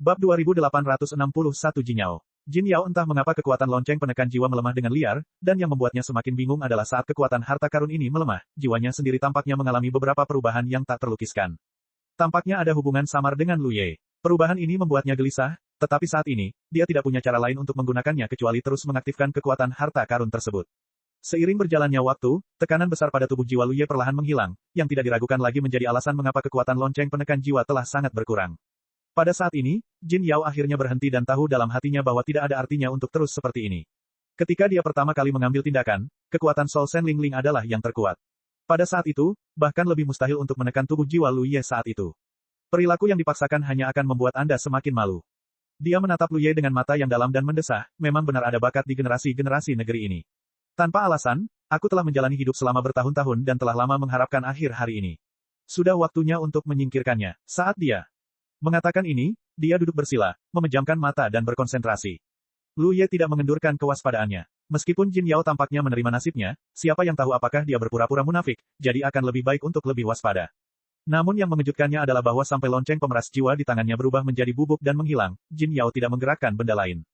Bab 2861 Jinyao. Jin Yao entah mengapa kekuatan lonceng penekan jiwa melemah dengan liar, dan yang membuatnya semakin bingung adalah saat kekuatan harta karun ini melemah, jiwanya sendiri tampaknya mengalami beberapa perubahan yang tak terlukiskan. Tampaknya ada hubungan samar dengan Lu Ye. Perubahan ini membuatnya gelisah, tetapi saat ini, dia tidak punya cara lain untuk menggunakannya kecuali terus mengaktifkan kekuatan harta karun tersebut. Seiring berjalannya waktu, tekanan besar pada tubuh jiwa Lu Ye perlahan menghilang, yang tidak diragukan lagi menjadi alasan mengapa kekuatan lonceng penekan jiwa telah sangat berkurang. Pada saat ini, Jin Yao akhirnya berhenti dan tahu dalam hatinya bahwa tidak ada artinya untuk terus seperti ini. Ketika dia pertama kali mengambil tindakan, kekuatan Soul Shen Ling Ling adalah yang terkuat. Pada saat itu, bahkan lebih mustahil untuk menekan tubuh jiwa Lu Ye saat itu. Perilaku yang dipaksakan hanya akan membuat Anda semakin malu. Dia menatap Lu Ye dengan mata yang dalam dan mendesah, memang benar ada bakat di generasi-generasi negeri ini. Tanpa alasan, aku telah menjalani hidup selama bertahun-tahun dan telah lama mengharapkan akhir hari ini. Sudah waktunya untuk menyingkirkannya. Saat dia mengatakan ini, dia duduk bersila, memejamkan mata dan berkonsentrasi. Lu Ye tidak mengendurkan kewaspadaannya. Meskipun Jin Yao tampaknya menerima nasibnya, siapa yang tahu apakah dia berpura-pura munafik, jadi akan lebih baik untuk lebih waspada. Namun yang mengejutkannya adalah bahwa sampai lonceng pemeras jiwa di tangannya berubah menjadi bubuk dan menghilang, Jin Yao tidak menggerakkan benda lain.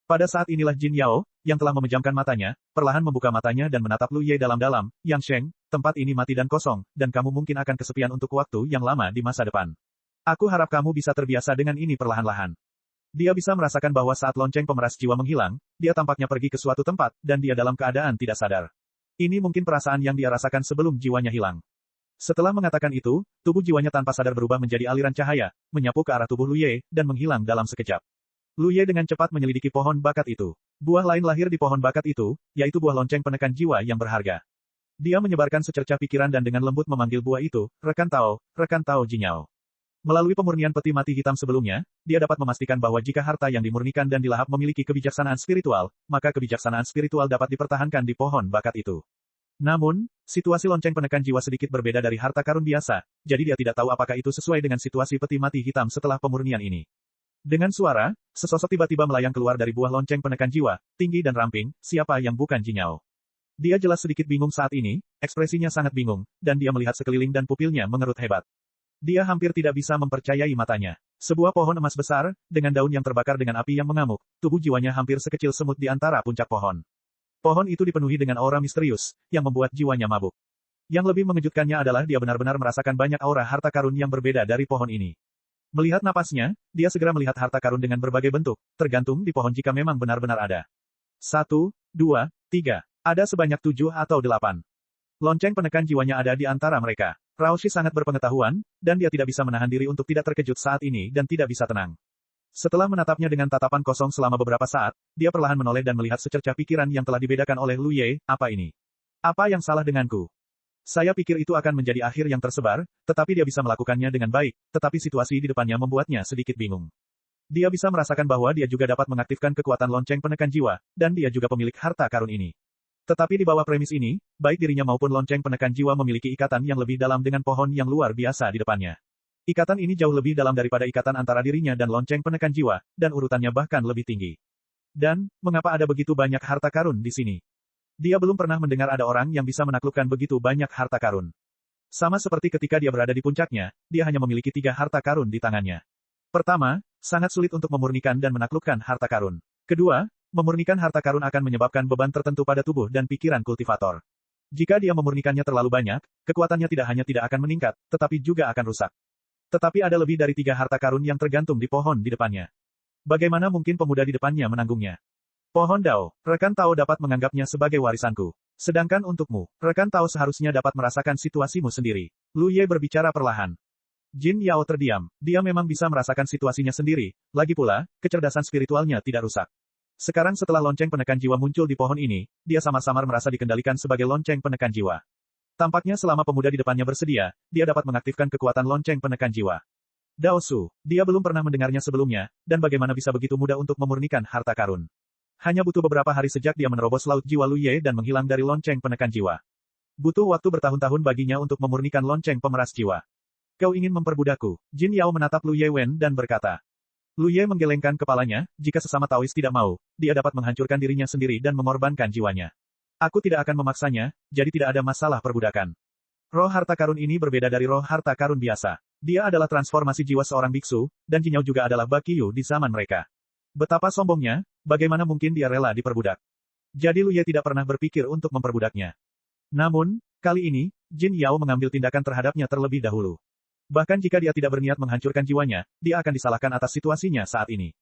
Pada saat inilah Jin Yao, yang telah memejamkan matanya, perlahan membuka matanya dan menatap Lu Ye dalam-dalam. Yang Sheng, tempat ini mati dan kosong, dan kamu mungkin akan kesepian untuk waktu yang lama di masa depan. Aku harap kamu bisa terbiasa dengan ini perlahan-lahan. Dia bisa merasakan bahwa saat lonceng pemeras jiwa menghilang, dia tampaknya pergi ke suatu tempat, dan dia dalam keadaan tidak sadar. Ini mungkin perasaan yang dia rasakan sebelum jiwanya hilang. Setelah mengatakan itu, tubuh jiwanya tanpa sadar berubah menjadi aliran cahaya, menyapu ke arah tubuh Lu Ye, dan menghilang dalam sekejap. Lu Ye dengan cepat menyelidiki pohon bakat itu. Buah lain lahir di pohon bakat itu, yaitu buah lonceng penekan jiwa yang berharga. Dia menyebarkan secercah pikiran dan dengan lembut memanggil buah itu, Rekan Tao Jinyao. Melalui pemurnian peti mati hitam sebelumnya, dia dapat memastikan bahwa jika harta yang dimurnikan dan dilahap memiliki kebijaksanaan spiritual, maka kebijaksanaan spiritual dapat dipertahankan di pohon bakat itu. Namun, situasi lonceng penekan jiwa sedikit berbeda dari harta karun biasa, jadi dia tidak tahu apakah itu sesuai dengan situasi peti mati hitam setelah pemurnian ini. Dengan suara, sesosok tiba-tiba melayang keluar dari buah lonceng penekan jiwa, tinggi dan ramping, siapa yang bukan Jinyao. Dia jelas sedikit bingung saat ini, ekspresinya sangat bingung, dan dia melihat sekeliling dan pupilnya mengerut hebat. Dia hampir tidak bisa mempercayai matanya. Sebuah pohon emas besar, dengan daun yang terbakar dengan api yang mengamuk, tubuh jiwanya hampir sekecil semut di antara puncak pohon. Pohon itu dipenuhi dengan aura misterius, yang membuat jiwanya mabuk. Yang lebih mengejutkannya adalah dia benar-benar merasakan banyak aura harta karun yang berbeda dari pohon ini. Melihat napasnya, dia segera melihat harta karun dengan berbagai bentuk, tergantung di pohon jika memang benar-benar ada. 1, 2, 3. Ada sebanyak 7 atau 8. Lonceng penekan jiwanya ada di antara mereka. Raoshi sangat berpengetahuan, dan dia tidak bisa menahan diri untuk tidak terkejut saat ini dan tidak bisa tenang. Setelah menatapnya dengan tatapan kosong selama beberapa saat, dia perlahan menoleh dan melihat secercah pikiran yang telah dibedakan oleh Lu Ye. Apa ini? Apa yang salah denganku? Saya pikir itu akan menjadi akhir yang tersebar, tetapi dia bisa melakukannya dengan baik, tetapi situasi di depannya membuatnya sedikit bingung. Dia bisa merasakan bahwa dia juga dapat mengaktifkan kekuatan lonceng penekan jiwa, dan dia juga pemilik harta karun ini. Tetapi di bawah premis ini, baik dirinya maupun lonceng penekan jiwa memiliki ikatan yang lebih dalam dengan pohon yang luar biasa di depannya. Ikatan ini jauh lebih dalam daripada ikatan antara dirinya dan lonceng penekan jiwa, dan urutannya bahkan lebih tinggi. Dan, mengapa ada begitu banyak harta karun di sini? Dia belum pernah mendengar ada orang yang bisa menaklukkan begitu banyak harta karun. Sama seperti ketika dia berada di puncaknya, dia hanya memiliki 3 harta karun di tangannya. Pertama, sangat sulit untuk memurnikan dan menaklukkan harta karun. Kedua, memurnikan harta karun akan menyebabkan beban tertentu pada tubuh dan pikiran kultivator. Jika dia memurnikannya terlalu banyak, kekuatannya tidak hanya tidak akan meningkat, tetapi juga akan rusak. Tetapi ada lebih dari 3 harta karun yang tergantung di pohon di depannya. Bagaimana mungkin pemuda di depannya menanggungnya? Pohon Dao, Rekan Tao dapat menganggapnya sebagai warisanku. Sedangkan untukmu, Rekan Tao seharusnya dapat merasakan situasimu sendiri. Lu Ye berbicara perlahan. Jin Yao terdiam. Dia memang bisa merasakan situasinya sendiri, lagi pula, kecerdasan spiritualnya tidak rusak. Sekarang setelah lonceng penekan jiwa muncul di pohon ini, dia samar-samar merasa dikendalikan sebagai lonceng penekan jiwa. Tampaknya selama pemuda di depannya bersedia, dia dapat mengaktifkan kekuatan lonceng penekan jiwa. Dao Su, dia belum pernah mendengarnya sebelumnya, dan bagaimana bisa begitu mudah untuk memurnikan harta karun. Hanya butuh beberapa hari sejak dia menerobos laut jiwa Lu Ye dan menghilang dari lonceng penekan jiwa. Butuh waktu bertahun-tahun baginya untuk memurnikan lonceng pemeras jiwa. Kau ingin memperbudakku? Jin Yao menatap Lu Ye Wen dan berkata. Lu Ye menggelengkan kepalanya, jika sesama Taois tidak mau, dia dapat menghancurkan dirinya sendiri dan mengorbankan jiwanya. Aku tidak akan memaksanya, jadi tidak ada masalah perbudakan. Roh harta karun ini berbeda dari roh harta karun biasa. Dia adalah transformasi jiwa seorang biksu, dan Jin Yao juga adalah Bakyu di zaman mereka. Betapa sombongnya, bagaimana mungkin dia rela diperbudak. Jadi Lu Ye tidak pernah berpikir untuk memperbudaknya. Namun, kali ini, Jin Yao mengambil tindakan terhadapnya terlebih dahulu. Bahkan jika dia tidak berniat menghancurkan jiwanya, dia akan disalahkan atas situasinya saat ini.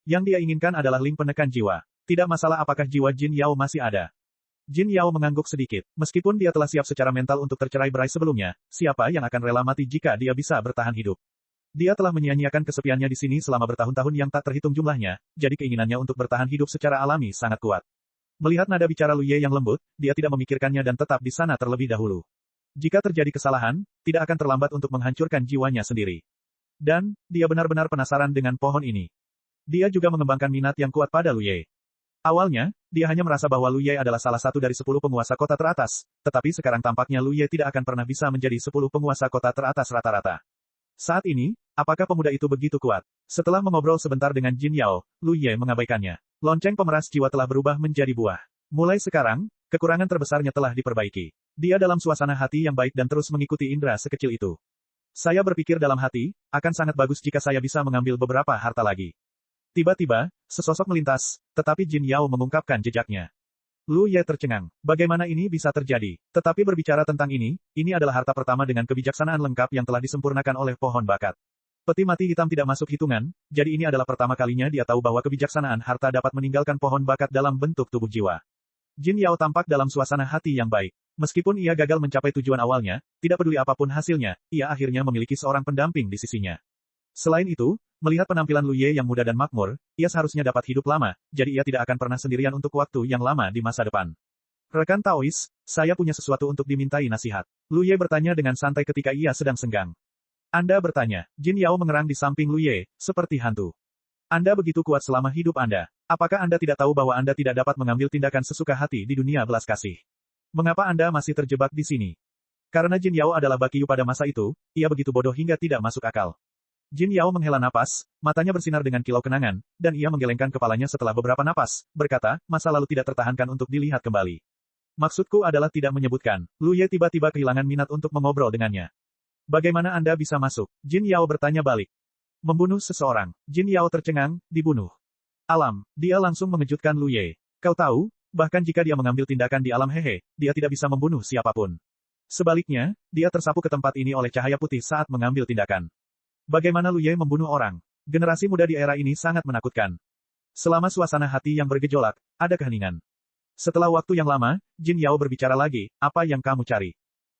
Yang dia inginkan adalah link penekan jiwa. Tidak masalah apakah jiwa Jin Yao masih ada. Jin Yao mengangguk sedikit. Meskipun dia telah siap secara mental untuk tercerai-berai sebelumnya, siapa yang akan rela mati jika dia bisa bertahan hidup? Dia telah menyia-nyiakan kesepiannya di sini selama bertahun-tahun yang tak terhitung jumlahnya, jadi keinginannya untuk bertahan hidup secara alami sangat kuat. Melihat nada bicara Lu Ye yang lembut, dia tidak memikirkannya dan tetap di sana terlebih dahulu. Jika terjadi kesalahan, tidak akan terlambat untuk menghancurkan jiwanya sendiri. Dan, dia benar-benar penasaran dengan pohon ini. Dia juga mengembangkan minat yang kuat pada Lu Ye. Awalnya, dia hanya merasa bahwa Lu Ye adalah salah satu dari 10 penguasa kota teratas, tetapi sekarang tampaknya Lu Ye tidak akan pernah bisa menjadi 10 penguasa kota teratas rata-rata. Saat ini, apakah pemuda itu begitu kuat? Setelah mengobrol sebentar dengan Jin Yao, Lu Ye mengabaikannya. Lonceng pemeras jiwa telah berubah menjadi buah. Mulai sekarang, kekurangan terbesarnya telah diperbaiki. Dia dalam suasana hati yang baik dan terus mengikuti indera sekecil itu. Saya berpikir dalam hati, akan sangat bagus jika saya bisa mengambil beberapa harta lagi. Tiba-tiba, sesosok melintas, tetapi Jin Yao mengungkapkan jejaknya. Lu Ye tercengang. Bagaimana ini bisa terjadi? Tetapi berbicara tentang ini adalah harta pertama dengan kebijaksanaan lengkap yang telah disempurnakan oleh pohon bakat. Peti mati hitam tidak masuk hitungan, jadi ini adalah pertama kalinya dia tahu bahwa kebijaksanaan harta dapat meninggalkan pohon bakat dalam bentuk tubuh jiwa. Jin Yao tampak dalam suasana hati yang baik. Meskipun ia gagal mencapai tujuan awalnya, tidak peduli apapun hasilnya, ia akhirnya memiliki seorang pendamping di sisinya. Selain itu, melihat penampilan Lu Ye yang muda dan makmur, ia seharusnya dapat hidup lama, jadi ia tidak akan pernah sendirian untuk waktu yang lama di masa depan. Rekan Taois, saya punya sesuatu untuk dimintai nasihat. Lu Ye bertanya dengan santai ketika ia sedang senggang. Anda bertanya. Jin Yao mengerang di samping Lu Ye, seperti hantu. Anda begitu kuat selama hidup Anda. Apakah Anda tidak tahu bahwa Anda tidak dapat mengambil tindakan sesuka hati di dunia belas kasih? Mengapa Anda masih terjebak di sini? Karena Jin Yao adalah Bakyu pada masa itu, ia begitu bodoh hingga tidak masuk akal. Jin Yao menghela napas, matanya bersinar dengan kilau kenangan, dan ia menggelengkan kepalanya setelah beberapa napas, berkata, masa lalu tidak tertahankan untuk dilihat kembali. Maksudku adalah tidak menyebutkan. Lu Ye tiba-tiba kehilangan minat untuk mengobrol dengannya. Bagaimana Anda bisa masuk? Jin Yao bertanya balik. Membunuh seseorang. Jin Yao tercengang, dibunuh. Alam, dia langsung mengejutkan Lu Ye. Kau tahu, bahkan jika dia mengambil tindakan di alam hehe, dia tidak bisa membunuh siapapun. Sebaliknya, dia tersapu ke tempat ini oleh cahaya putih saat mengambil tindakan. Bagaimana Lu Ye membunuh orang? Generasi muda di era ini sangat menakutkan. Selama suasana hati yang bergejolak, ada keheningan. Setelah waktu yang lama, Jin Yao berbicara lagi, apa yang kamu cari?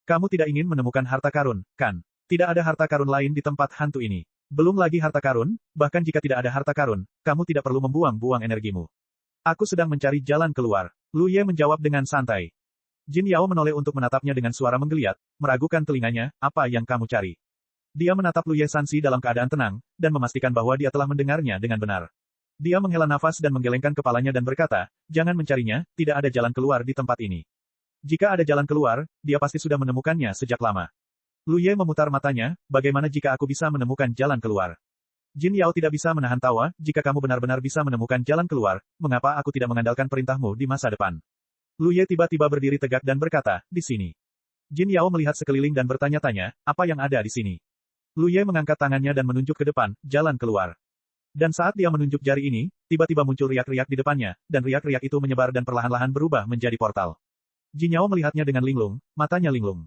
Kamu tidak ingin menemukan harta karun, kan? Tidak ada harta karun lain di tempat hantu ini. Belum lagi harta karun, bahkan jika tidak ada harta karun, kamu tidak perlu membuang-buang energimu. Aku sedang mencari jalan keluar. Lu Ye menjawab dengan santai. Jin Yao menoleh untuk menatapnya dengan suara menggeliat, meragukan telinganya, apa yang kamu cari? Dia menatap Lu Ye Sansi dalam keadaan tenang, dan memastikan bahwa dia telah mendengarnya dengan benar. Dia menghela nafas dan menggelengkan kepalanya dan berkata, jangan mencarinya, tidak ada jalan keluar di tempat ini. Jika ada jalan keluar, dia pasti sudah menemukannya sejak lama. Lu Ye memutar matanya, bagaimana jika aku bisa menemukan jalan keluar? Jin Yao tidak bisa menahan tawa, jika kamu benar-benar bisa menemukan jalan keluar, mengapa aku tidak mengandalkan perintahmu di masa depan? Lu Ye tiba-tiba berdiri tegak dan berkata, di sini. Jin Yao melihat sekeliling dan bertanya-tanya, apa yang ada di sini? Lu Ye mengangkat tangannya dan menunjuk ke depan, jalan keluar. Dan saat dia menunjuk jari ini, tiba-tiba muncul riak-riak di depannya, dan riak-riak itu menyebar dan perlahan-lahan berubah menjadi portal. Jin Yao melihatnya dengan linglung, matanya linglung.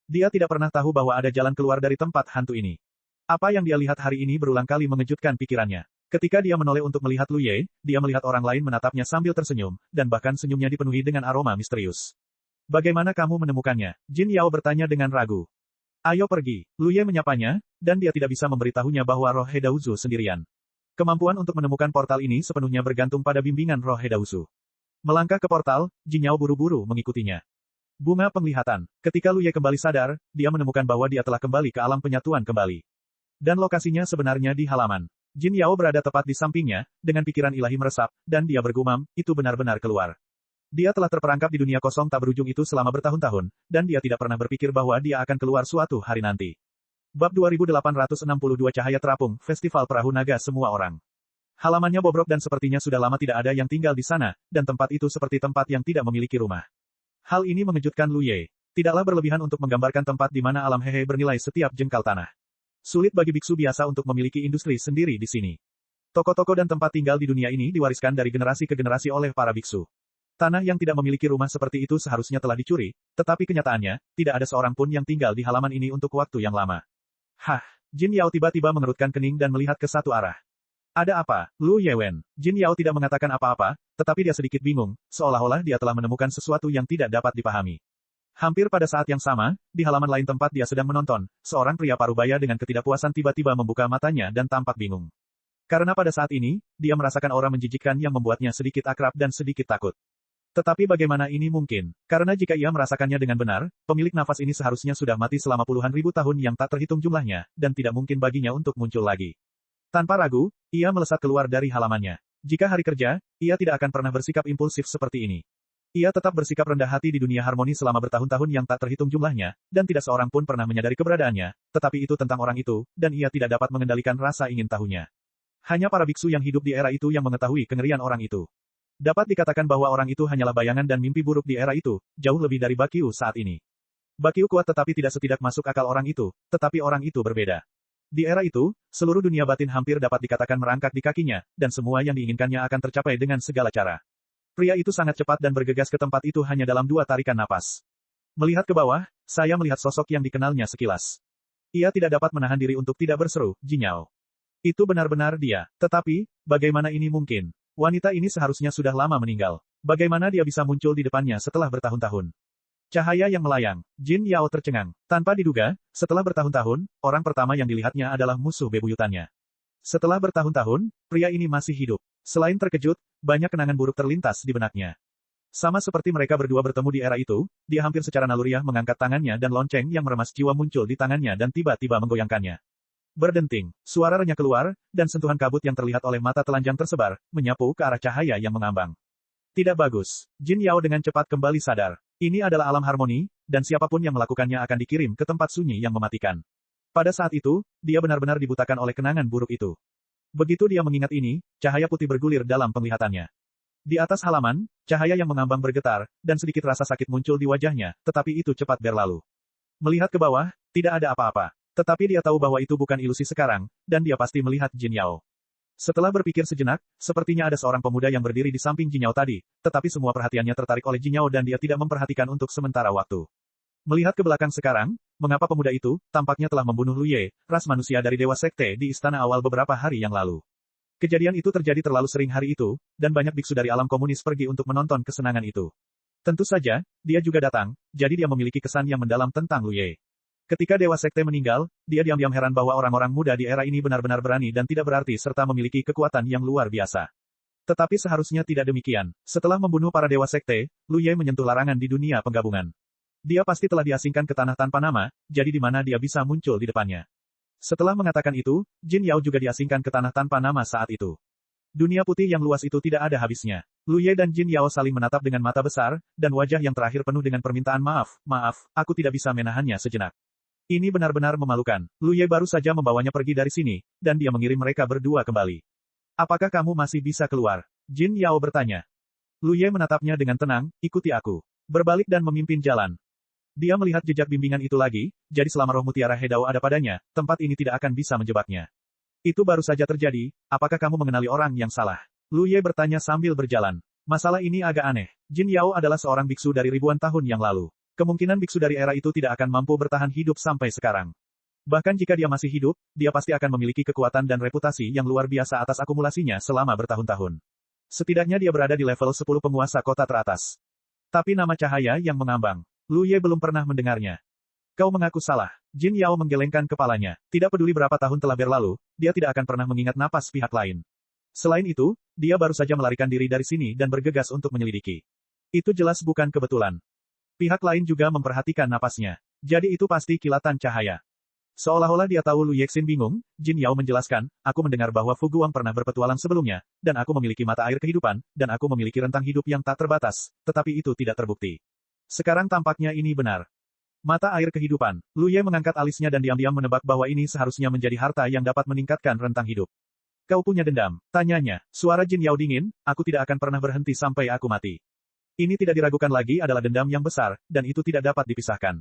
Dia tidak pernah tahu bahwa ada jalan keluar dari tempat hantu ini. Apa yang dia lihat hari ini berulang kali mengejutkan pikirannya. Ketika dia menoleh untuk melihat Lu Ye, dia melihat orang lain menatapnya sambil tersenyum, dan bahkan senyumnya dipenuhi dengan aroma misterius. Bagaimana kamu menemukannya? Jin Yao bertanya dengan ragu. Ayo pergi. Lu Ye menyapanya, dan dia tidak bisa memberitahunya bahwa roh Hedauzu sendirian. Kemampuan untuk menemukan portal ini sepenuhnya bergantung pada bimbingan roh Hedauzu. Melangkah ke portal, Jin Yao buru-buru mengikutinya. Bunga penglihatan. Ketika Lu Ye kembali sadar, dia menemukan bahwa dia telah kembali ke alam penyatuan kembali. Dan lokasinya sebenarnya di halaman. Jin Yao berada tepat di sampingnya, dengan pikiran ilahi meresap, dan dia bergumam, itu benar-benar keluar. Dia telah terperangkap di dunia kosong tak berujung itu selama bertahun-tahun, dan dia tidak pernah berpikir bahwa dia akan keluar suatu hari nanti. Bab 2862 Cahaya Terapung, Festival Perahu Naga Semua Orang. Halamannya bobrok dan sepertinya sudah lama tidak ada yang tinggal di sana, dan tempat itu seperti tempat yang tidak memiliki rumah. Hal ini mengejutkan Lu Ye. Tidaklah berlebihan untuk menggambarkan tempat di mana alam Hehe bernilai setiap jengkal tanah. Sulit bagi biksu biasa untuk memiliki industri sendiri di sini. Toko-toko dan tempat tinggal di dunia ini diwariskan dari generasi ke generasi oleh para biksu. Tanah yang tidak memiliki rumah seperti itu seharusnya telah dicuri, tetapi kenyataannya, tidak ada seorang pun yang tinggal di halaman ini untuk waktu yang lama. Hah, Jin Yao tiba-tiba mengerutkan kening dan melihat ke satu arah. Ada apa, Lu Yewen? Jin Yao tidak mengatakan apa-apa, tetapi dia sedikit bingung, seolah-olah dia telah menemukan sesuatu yang tidak dapat dipahami. Hampir pada saat yang sama, di halaman lain tempat dia sedang menonton, seorang pria parubaya dengan ketidakpuasan tiba-tiba membuka matanya dan tampak bingung. Karena pada saat ini, dia merasakan aura menjijikkan yang membuatnya sedikit akrab dan sedikit takut. Tetapi bagaimana ini mungkin? Karena jika ia merasakannya dengan benar, pemilik nafas ini seharusnya sudah mati selama puluhan ribu tahun yang tak terhitung jumlahnya, dan tidak mungkin baginya untuk muncul lagi. Tanpa ragu, ia melesat keluar dari halamannya. Jika hari kerja, ia tidak akan pernah bersikap impulsif seperti ini. Ia tetap bersikap rendah hati di dunia harmoni selama bertahun-tahun yang tak terhitung jumlahnya, dan tidak seorang pun pernah menyadari keberadaannya, tetapi itu tentang orang itu, dan ia tidak dapat mengendalikan rasa ingin tahunya. Hanya para biksu yang hidup di era itu yang mengetahui kengerian orang itu. Dapat dikatakan bahwa orang itu hanyalah bayangan dan mimpi buruk di era itu, jauh lebih dari Bakyu saat ini. Bakyu kuat tetapi tidak setidak masuk akal orang itu, tetapi orang itu berbeda. Di era itu, seluruh dunia batin hampir dapat dikatakan merangkak di kakinya, dan semua yang diinginkannya akan tercapai dengan segala cara. Pria itu sangat cepat dan bergegas ke tempat itu hanya dalam 2 tarikan napas. Melihat ke bawah, saya melihat sosok yang dikenalnya sekilas. Ia tidak dapat menahan diri untuk tidak berseru, Jin Yao. Itu benar-benar dia. Tetapi, bagaimana ini mungkin? Wanita ini seharusnya sudah lama meninggal. Bagaimana dia bisa muncul di depannya setelah bertahun-tahun? Cahaya yang melayang. Jin Yao tercengang. Tanpa diduga, setelah bertahun-tahun, orang pertama yang dilihatnya adalah musuh bebuyutannya. Setelah bertahun-tahun, pria ini masih hidup. Selain terkejut, banyak kenangan buruk terlintas di benaknya. Sama seperti mereka berdua bertemu di era itu, dia hampir secara naluriah mengangkat tangannya dan lonceng yang meremas jiwa muncul di tangannya dan tiba-tiba menggoyangkannya. Berdenting, suara renyah keluar, dan sentuhan kabut yang terlihat oleh mata telanjang tersebar, menyapu ke arah cahaya yang mengambang. Tidak bagus. Jin Yao dengan cepat kembali sadar. Ini adalah alam harmoni, dan siapapun yang melakukannya akan dikirim ke tempat sunyi yang mematikan. Pada saat itu, dia benar-benar dibutakan oleh kenangan buruk itu. Begitu dia mengingat ini, cahaya putih bergulir dalam penglihatannya. Di atas halaman, cahaya yang mengambang bergetar, dan sedikit rasa sakit muncul di wajahnya, tetapi itu cepat berlalu. Melihat ke bawah, tidak ada apa-apa. Tetapi dia tahu bahwa itu bukan ilusi sekarang, dan dia pasti melihat Jin Yao. Setelah berpikir sejenak, sepertinya ada seorang pemuda yang berdiri di samping Jin Yao tadi, tetapi semua perhatiannya tertarik oleh Jin Yao dan dia tidak memperhatikan untuk sementara waktu. Melihat ke belakang sekarang, mengapa pemuda itu, tampaknya telah membunuh Lu Ye, ras manusia dari Dewa Sekte di istana awal beberapa hari yang lalu. Kejadian itu terjadi terlalu sering hari itu, dan banyak biksu dari alam komunis pergi untuk menonton kesenangan itu. Tentu saja, dia juga datang, jadi dia memiliki kesan yang mendalam tentang Lu Ye. Ketika Dewa Sekte meninggal, dia diam-diam heran bahwa orang-orang muda di era ini benar-benar berani dan tidak berarti serta memiliki kekuatan yang luar biasa. Tetapi seharusnya tidak demikian. Setelah membunuh para Dewa Sekte, Lu Ye menyentuh larangan di dunia penggabungan. Dia pasti telah diasingkan ke tanah tanpa nama, jadi di mana dia bisa muncul di depannya. Setelah mengatakan itu, Jin Yao juga diasingkan ke tanah tanpa nama saat itu. Dunia putih yang luas itu tidak ada habisnya. Lu Ye dan Jin Yao saling menatap dengan mata besar, dan wajah yang terakhir penuh dengan permintaan maaf, aku tidak bisa menahannya sejenak. Ini benar-benar memalukan. Lu Ye baru saja membawanya pergi dari sini, dan dia mengirim mereka berdua kembali. Apakah kamu masih bisa keluar? Jin Yao bertanya. Lu Ye menatapnya dengan tenang, ikuti aku. Berbalik dan memimpin jalan. Dia melihat jejak bimbingan itu lagi, jadi selama roh mutiara Hedao ada padanya, tempat ini tidak akan bisa menjebaknya. Itu baru saja terjadi, apakah kamu mengenali orang yang salah? Lu Ye bertanya sambil berjalan. Masalah ini agak aneh. Jin Yao adalah seorang biksu dari ribuan tahun yang lalu. Kemungkinan biksu dari era itu tidak akan mampu bertahan hidup sampai sekarang. Bahkan jika dia masih hidup, dia pasti akan memiliki kekuatan dan reputasi yang luar biasa atas akumulasinya selama bertahun-tahun. Setidaknya dia berada di level 10 penguasa kota teratas. Tapi nama cahaya yang mengambang. Lu Ye belum pernah mendengarnya. Kau mengaku salah. Jin Yao menggelengkan kepalanya. Tidak peduli berapa tahun telah berlalu, dia tidak akan pernah mengingat napas pihak lain. Selain itu, dia baru saja melarikan diri dari sini dan bergegas untuk menyelidiki. Itu jelas bukan kebetulan. Pihak lain juga memperhatikan napasnya. Jadi itu pasti kilatan cahaya. Seolah-olah dia tahu Lu Yexin bingung, Jin Yao menjelaskan, aku mendengar bahwa Fu Guang pernah berpetualang sebelumnya, dan aku memiliki mata air kehidupan, dan aku memiliki rentang hidup yang tak terbatas, tetapi itu tidak terbukti. Sekarang tampaknya ini benar. Mata air kehidupan. Lu Ye mengangkat alisnya dan diam-diam menebak bahwa ini seharusnya menjadi harta yang dapat meningkatkan rentang hidup. Kau punya dendam? Tanyanya. Suara Jin Yao dingin, aku tidak akan pernah berhenti sampai aku mati. Ini tidak diragukan lagi adalah dendam yang besar, dan itu tidak dapat dipisahkan.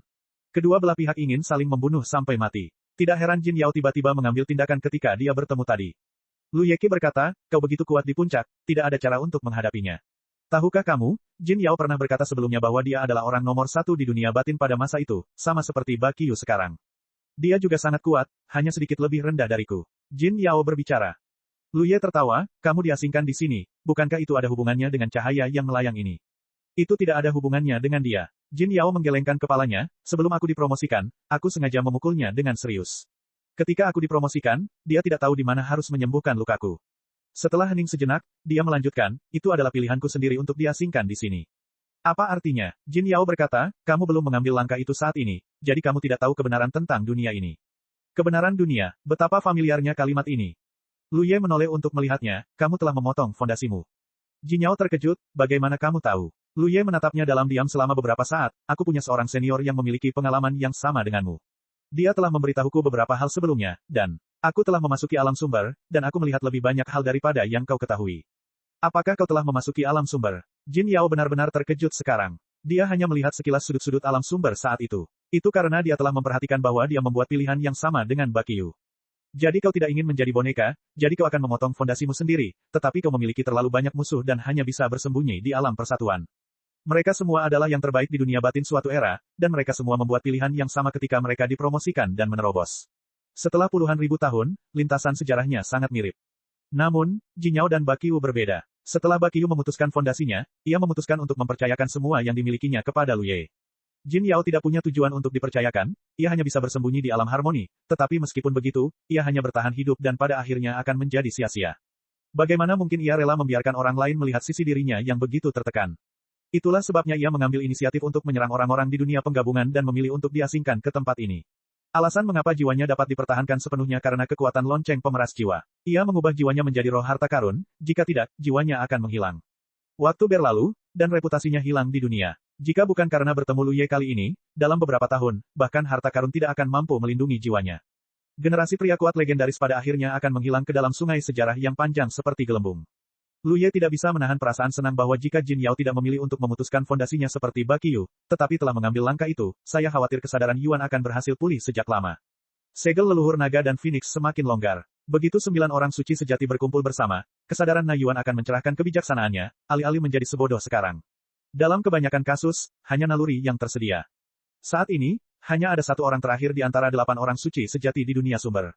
Kedua belah pihak ingin saling membunuh sampai mati. Tidak heran Jin Yao tiba-tiba mengambil tindakan ketika dia bertemu tadi. Lu Yeki berkata, kau begitu kuat di puncak, tidak ada cara untuk menghadapinya. Tahukah kamu, Jin Yao pernah berkata sebelumnya bahwa dia adalah orang nomor satu di dunia batin pada masa itu, sama seperti Bakyu sekarang. Dia juga sangat kuat, hanya sedikit lebih rendah dariku. Jin Yao berbicara. Lu Ye tertawa, kamu diasingkan di sini, bukankah itu ada hubungannya dengan cahaya yang melayang ini? Itu tidak ada hubungannya dengan dia. Jin Yao menggelengkan kepalanya, sebelum aku dipromosikan, aku sengaja memukulnya dengan serius. Ketika aku dipromosikan, dia tidak tahu di mana harus menyembuhkan lukaku. Setelah hening sejenak, dia melanjutkan, itu adalah pilihanku sendiri untuk diasingkan di sini. Apa artinya? Jin Yao berkata, kamu belum mengambil langkah itu saat ini, jadi kamu tidak tahu kebenaran tentang dunia ini. Kebenaran dunia, betapa familiarnya kalimat ini. Lu Ye menoleh untuk melihatnya, kamu telah memotong fondasimu. Jin Yao terkejut, bagaimana kamu tahu? Lu Ye menatapnya dalam diam selama beberapa saat, aku punya seorang senior yang memiliki pengalaman yang sama denganmu. Dia telah memberitahuku beberapa hal sebelumnya, dan aku telah memasuki alam sumber, dan aku melihat lebih banyak hal daripada yang kau ketahui. Apakah kau telah memasuki alam sumber? Jin Yao benar-benar terkejut sekarang. Dia hanya melihat sekilas sudut-sudut alam sumber saat itu. Itu karena dia telah memperhatikan bahwa dia membuat pilihan yang sama dengan Bakyu. Jadi kau tidak ingin menjadi boneka, jadi kau akan memotong fondasimu sendiri, tetapi kau memiliki terlalu banyak musuh dan hanya bisa bersembunyi di alam persatuan. Mereka semua adalah yang terbaik di dunia batin suatu era, dan mereka semua membuat pilihan yang sama ketika mereka dipromosikan dan menerobos. Setelah puluhan ribu tahun, lintasan sejarahnya sangat mirip. Namun, Jin Yao dan Bakyu berbeda. Setelah Bakyu memutuskan fondasinya, ia memutuskan untuk mempercayakan semua yang dimilikinya kepada Lu Ye. Jin Yao tidak punya tujuan untuk dipercayakan, ia hanya bisa bersembunyi di alam harmoni, tetapi meskipun begitu, ia hanya bertahan hidup dan pada akhirnya akan menjadi sia-sia. Bagaimana mungkin ia rela membiarkan orang lain melihat sisi dirinya yang begitu tertekan? Itulah sebabnya ia mengambil inisiatif untuk menyerang orang-orang di dunia penggabungan dan memilih untuk diasingkan ke tempat ini. Alasan mengapa jiwanya dapat dipertahankan sepenuhnya karena kekuatan lonceng pemeras jiwa. Ia mengubah jiwanya menjadi roh harta karun, jika tidak, jiwanya akan menghilang. Waktu berlalu, dan reputasinya hilang di dunia. Jika bukan karena bertemu Lu Ye kali ini, dalam beberapa tahun, bahkan harta karun tidak akan mampu melindungi jiwanya. Generasi pria kuat legendaris pada akhirnya akan menghilang ke dalam sungai sejarah yang panjang seperti gelembung. Lu Ye tidak bisa menahan perasaan senang bahwa jika Jin Yao tidak memilih untuk memutuskan fondasinya seperti Bakyu, tetapi telah mengambil langkah itu, saya khawatir kesadaran Yuan akan berhasil pulih sejak lama. Segel leluhur naga dan Phoenix semakin longgar. Begitu 9 orang suci sejati berkumpul bersama, kesadaran Na Yuan akan mencerahkan kebijaksanaannya, alih-alih menjadi sebodoh sekarang. Dalam kebanyakan kasus, hanya naluri yang tersedia. Saat ini, hanya ada satu orang terakhir di antara 8 orang suci sejati di dunia sumber.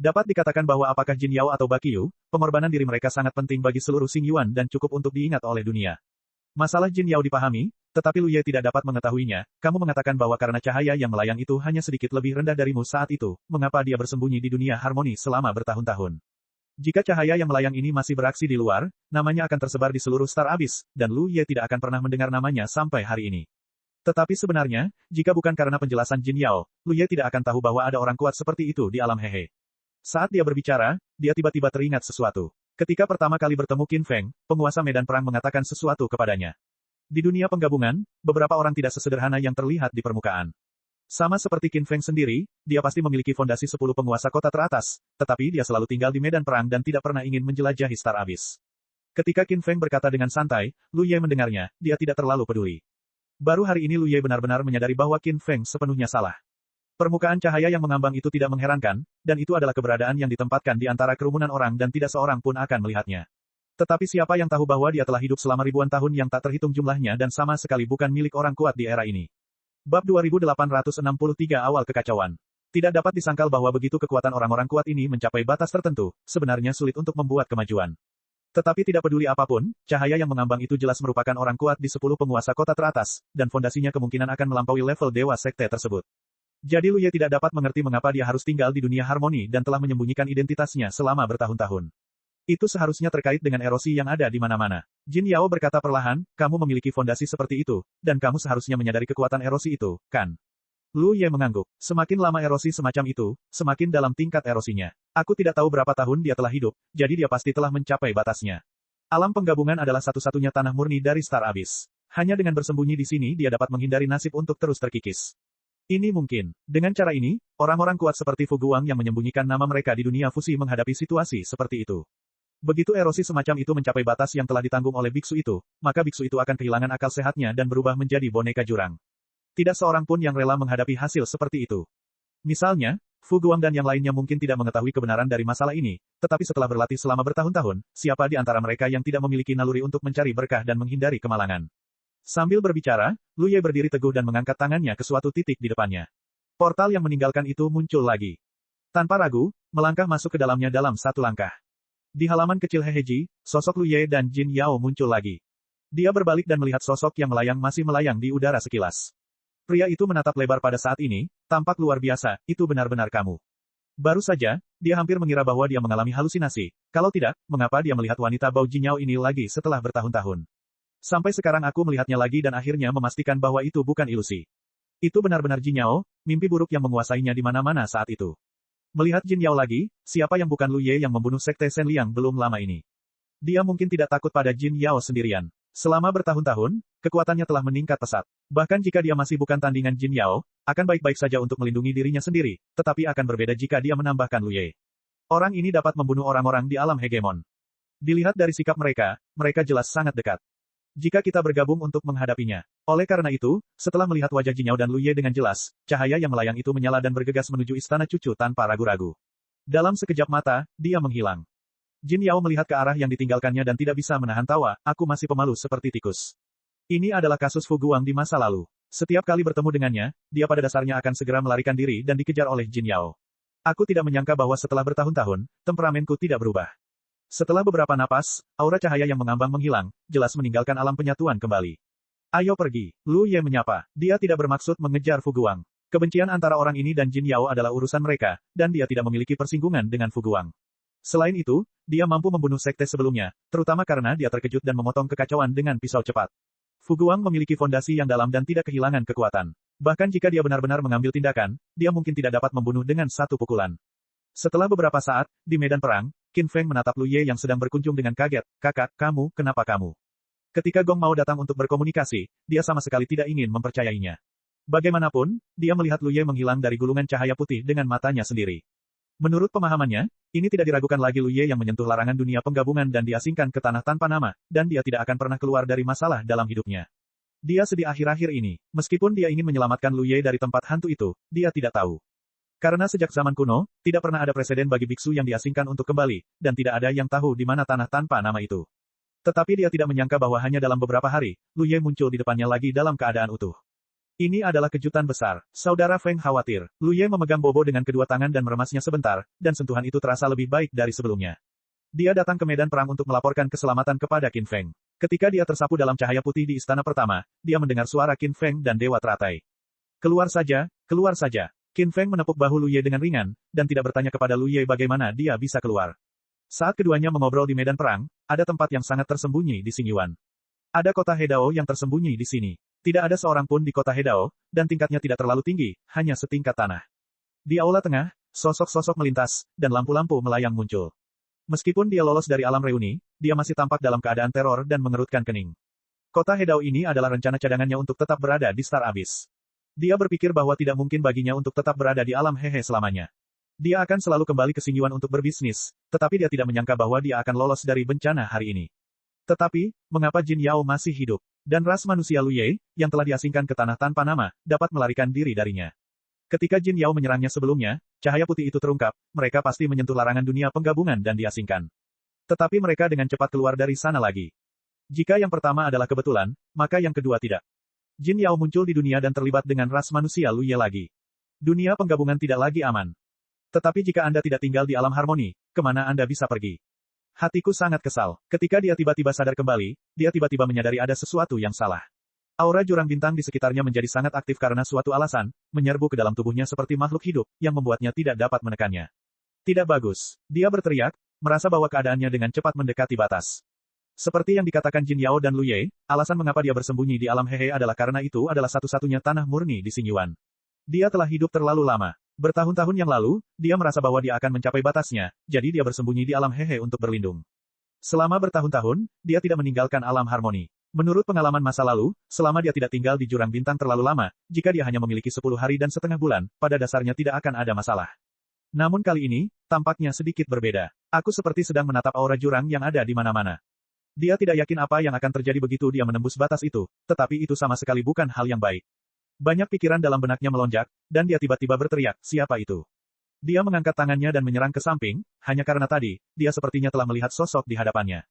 Dapat dikatakan bahwa apakah Jin Yao atau Bakyu, pengorbanan diri mereka sangat penting bagi seluruh Xing Yuan dan cukup untuk diingat oleh dunia. Masalah Jin Yao dipahami, tetapi Lu Ye tidak dapat mengetahuinya. Kamu mengatakan bahwa karena cahaya yang melayang itu hanya sedikit lebih rendah darimu saat itu, mengapa dia bersembunyi di dunia harmoni selama bertahun-tahun? Jika cahaya yang melayang ini masih beraksi di luar, namanya akan tersebar di seluruh Star Abyss, dan Lu Ye tidak akan pernah mendengar namanya sampai hari ini. Tetapi sebenarnya, jika bukan karena penjelasan Jin Yao, Lu Ye tidak akan tahu bahwa ada orang kuat seperti itu di alam Hehe. Saat dia berbicara, dia tiba-tiba teringat sesuatu. Ketika pertama kali bertemu Qin Feng, penguasa medan perang mengatakan sesuatu kepadanya. Di dunia penggabungan, beberapa orang tidak sesederhana yang terlihat di permukaan. Sama seperti Qin Feng sendiri, dia pasti memiliki fondasi 10 penguasa kota teratas, tetapi dia selalu tinggal di medan perang dan tidak pernah ingin menjelajahi Star Abyss. Ketika Qin Feng berkata dengan santai, Lu Ye mendengarnya, dia tidak terlalu peduli. Baru hari ini Lu Ye benar-benar menyadari bahwa Qin Feng sepenuhnya salah. Permukaan cahaya yang mengambang itu tidak mengherankan, dan itu adalah keberadaan yang ditempatkan di antara kerumunan orang dan tidak seorang pun akan melihatnya. Tetapi siapa yang tahu bahwa dia telah hidup selama ribuan tahun yang tak terhitung jumlahnya dan sama sekali bukan milik orang kuat di era ini. Bab 2863 Awal Kekacauan. Tidak dapat disangkal bahwa begitu kekuatan orang-orang kuat ini mencapai batas tertentu, sebenarnya sulit untuk membuat kemajuan. Tetapi tidak peduli apapun, cahaya yang mengambang itu jelas merupakan orang kuat di 10 penguasa kota teratas, dan fondasinya kemungkinan akan melampaui level dewa sekte tersebut. Jadi Lu Ye tidak dapat mengerti mengapa dia harus tinggal di dunia harmoni dan telah menyembunyikan identitasnya selama bertahun-tahun. Itu seharusnya terkait dengan erosi yang ada di mana-mana. Jin Yao berkata perlahan, kamu memiliki fondasi seperti itu, dan kamu seharusnya menyadari kekuatan erosi itu, kan? Lu Ye mengangguk. Semakin lama erosi semacam itu, semakin dalam tingkat erosinya. Aku tidak tahu berapa tahun dia telah hidup, jadi dia pasti telah mencapai batasnya. Alam penggabungan adalah satu-satunya tanah murni dari Star Abyss. Hanya dengan bersembunyi di sini dia dapat menghindari nasib untuk terus terkikis. Ini mungkin. Dengan cara ini, orang-orang kuat seperti Fu Guang yang menyembunyikan nama mereka di dunia fusi menghadapi situasi seperti itu. Begitu erosi semacam itu mencapai batas yang telah ditanggung oleh biksu itu, maka biksu itu akan kehilangan akal sehatnya dan berubah menjadi boneka jurang. Tidak seorang pun yang rela menghadapi hasil seperti itu. Misalnya, Fu Guang dan yang lainnya mungkin tidak mengetahui kebenaran dari masalah ini, tetapi setelah berlatih selama bertahun-tahun, siapa di antara mereka yang tidak memiliki naluri untuk mencari berkah dan menghindari kemalangan? Sambil berbicara, Lu Ye berdiri teguh dan mengangkat tangannya ke suatu titik di depannya. Portal yang meninggalkan itu muncul lagi. Tanpa ragu, melangkah masuk ke dalamnya dalam satu langkah. Di halaman kecil Heheji, sosok Lu Ye dan Jin Yao muncul lagi. Dia berbalik dan melihat sosok yang masih melayang di udara sekilas. Pria itu menatap lebar pada saat ini, tampak luar biasa, itu benar-benar kamu. Baru saja, dia hampir mengira bahwa dia mengalami halusinasi. Kalau tidak, mengapa dia melihat wanita Bao Jinyao ini lagi setelah bertahun-tahun? Sampai sekarang aku melihatnya lagi dan akhirnya memastikan bahwa itu bukan ilusi. Itu benar-benar Jinyao, mimpi buruk yang menguasainya di mana-mana saat itu. Melihat Jin Yao lagi, siapa yang bukan Lu Ye yang membunuh Sekte Sen Liang belum lama ini? Dia mungkin tidak takut pada Jin Yao sendirian. Selama bertahun-tahun, kekuatannya telah meningkat pesat. Bahkan jika dia masih bukan tandingan Jin Yao, akan baik-baik saja untuk melindungi dirinya sendiri, tetapi akan berbeda jika dia menambahkan Lu Ye. Orang ini dapat membunuh orang-orang di alam hegemon. Dilihat dari sikap mereka, mereka jelas sangat dekat. Jika kita bergabung untuk menghadapinya. Oleh karena itu, setelah melihat wajah Jinyao dan Lu Ye dengan jelas, cahaya yang melayang itu menyala dan bergegas menuju istana cucu tanpa ragu-ragu. Dalam sekejap mata, dia menghilang. Jin Yao melihat ke arah yang ditinggalkannya dan tidak bisa menahan tawa, aku masih pemalu seperti tikus. Ini adalah kasus Fu Guang di masa lalu. Setiap kali bertemu dengannya, dia pada dasarnya akan segera melarikan diri dan dikejar oleh Jin Yao. Aku tidak menyangka bahwa setelah bertahun-tahun, temperamenku tidak berubah. Setelah beberapa napas, aura cahaya yang mengambang menghilang, jelas meninggalkan alam penyatuan kembali. Ayo pergi, Lu Ye menyapa. Dia tidak bermaksud mengejar Fu Guang. Kebencian antara orang ini dan Jin Yao adalah urusan mereka, dan dia tidak memiliki persinggungan dengan Fu Guang. Selain itu, dia mampu membunuh sekte sebelumnya, terutama karena dia terkejut dan memotong kekacauan dengan pisau cepat. Fu Guang memiliki fondasi yang dalam dan tidak kehilangan kekuatan. Bahkan jika dia benar-benar mengambil tindakan, dia mungkin tidak dapat membunuh dengan satu pukulan. Setelah beberapa saat, di medan perang, Qin Feng menatap Lu Ye yang sedang berkunjung dengan kaget. Kakak, kenapa kamu? Ketika Gong Mao datang untuk berkomunikasi, dia sama sekali tidak ingin mempercayainya. Bagaimanapun, dia melihat Lu Ye menghilang dari gulungan cahaya putih dengan matanya sendiri. Menurut pemahamannya, ini tidak diragukan lagi Lu Ye yang menyentuh larangan dunia penggabungan dan diasingkan ke tanah tanpa nama, dan dia tidak akan pernah keluar dari masalah dalam hidupnya. Dia sedih akhir-akhir ini. Meskipun dia ingin menyelamatkan Lu Ye dari tempat hantu itu, dia tidak tahu. Karena sejak zaman kuno, tidak pernah ada preseden bagi biksu yang diasingkan untuk kembali, dan tidak ada yang tahu di mana tanah tanpa nama itu. Tetapi dia tidak menyangka bahwa hanya dalam beberapa hari, Lu Ye muncul di depannya lagi dalam keadaan utuh. Ini adalah kejutan besar. Saudara Feng khawatir. Lu Ye memegang Bobo dengan kedua tangan dan meremasnya sebentar, dan sentuhan itu terasa lebih baik dari sebelumnya. Dia datang ke medan perang untuk melaporkan keselamatan kepada Qin Feng. Ketika dia tersapu dalam cahaya putih di istana pertama, dia mendengar suara Qin Feng dan Dewa Teratai. Keluar saja, keluar saja. Qin Feng menepuk bahu Lu Ye dengan ringan, dan tidak bertanya kepada Lu Ye bagaimana dia bisa keluar. Saat keduanya mengobrol di medan perang, ada tempat yang sangat tersembunyi di Xingyuan. Ada kota Hedao yang tersembunyi di sini. Tidak ada seorang pun di kota Hedao, dan tingkatnya tidak terlalu tinggi, hanya setingkat tanah. Di aula tengah, sosok-sosok melintas, dan lampu-lampu melayang muncul. Meskipun dia lolos dari alam reuni, dia masih tampak dalam keadaan teror dan mengerutkan kening. Kota Hedao ini adalah rencana cadangannya untuk tetap berada di Star Abyss. Dia berpikir bahwa tidak mungkin baginya untuk tetap berada di alam Hehe selamanya. Dia akan selalu kembali ke Xingyuan untuk berbisnis, tetapi dia tidak menyangka bahwa dia akan lolos dari bencana hari ini. Tetapi, mengapa Jin Yao masih hidup? Dan ras manusia Lu Ye, yang telah diasingkan ke tanah tanpa nama, dapat melarikan diri darinya. Ketika Jin Yao menyerangnya sebelumnya, cahaya putih itu terungkap, mereka pasti menyentuh larangan dunia penggabungan dan diasingkan. Tetapi mereka dengan cepat keluar dari sana lagi. Jika yang pertama adalah kebetulan, maka yang kedua tidak. Jin Yao muncul di dunia dan terlibat dengan ras manusia Lu Ye lagi. Dunia penggabungan tidak lagi aman. Tetapi jika Anda tidak tinggal di alam harmoni, kemana Anda bisa pergi? Hatiku sangat kesal. Ketika dia tiba-tiba sadar kembali, dia tiba-tiba menyadari ada sesuatu yang salah. Aura jurang bintang di sekitarnya menjadi sangat aktif karena suatu alasan, menyerbu ke dalam tubuhnya seperti makhluk hidup, yang membuatnya tidak dapat menekannya. Tidak bagus. Dia berteriak, merasa bahwa keadaannya dengan cepat mendekati batas. Seperti yang dikatakan Jin Yao dan Lu Ye, alasan mengapa dia bersembunyi di alam Hehe adalah karena itu adalah satu-satunya tanah murni di Xingyuan. Dia telah hidup terlalu lama. Bertahun-tahun yang lalu, dia merasa bahwa dia akan mencapai batasnya, jadi dia bersembunyi di alam Hehe untuk berlindung. Selama bertahun-tahun, dia tidak meninggalkan alam harmoni. Menurut pengalaman masa lalu, selama dia tidak tinggal di jurang bintang terlalu lama, jika dia hanya memiliki 10 hari dan setengah bulan, pada dasarnya tidak akan ada masalah. Namun kali ini, tampaknya sedikit berbeda. Aku seperti sedang menatap aura jurang yang ada di mana-mana. Dia tidak yakin apa yang akan terjadi begitu dia menembus batas itu, tetapi itu sama sekali bukan hal yang baik. Banyak pikiran dalam benaknya melonjak, dan dia tiba-tiba berteriak, siapa itu? Dia mengangkat tangannya dan menyerang ke samping, hanya karena tadi, dia sepertinya telah melihat sosok di hadapannya.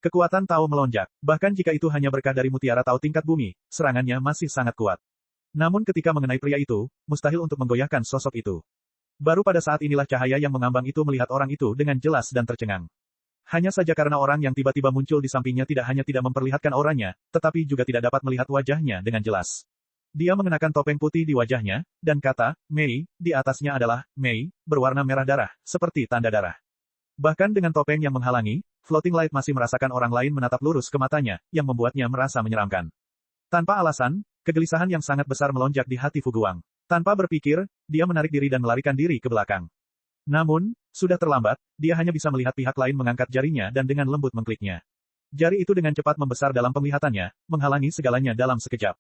Kekuatan Tao melonjak, bahkan jika itu hanya berkah dari mutiara Tao tingkat bumi, serangannya masih sangat kuat. Namun ketika mengenai pria itu, mustahil untuk menggoyahkan sosok itu. Baru pada saat inilah cahaya yang mengambang itu melihat orang itu dengan jelas dan tercengang. Hanya saja karena orang yang tiba-tiba muncul di sampingnya tidak hanya tidak memperlihatkan auranya, tetapi juga tidak dapat melihat wajahnya dengan jelas. Dia mengenakan topeng putih di wajahnya, dan kata, Mei, di atasnya adalah, Mei, berwarna merah darah, seperti tanda darah. Bahkan dengan topeng yang menghalangi, Floating Light masih merasakan orang lain menatap lurus ke matanya, yang membuatnya merasa menyeramkan. Tanpa alasan, kegelisahan yang sangat besar melonjak di hati Fuguang. Tanpa berpikir, dia menarik diri dan melarikan diri ke belakang. Namun, sudah terlambat, dia hanya bisa melihat pihak lain mengangkat jarinya dan dengan lembut mengkliknya. Jari itu dengan cepat membesar dalam penglihatannya, menghalangi segalanya dalam sekejap.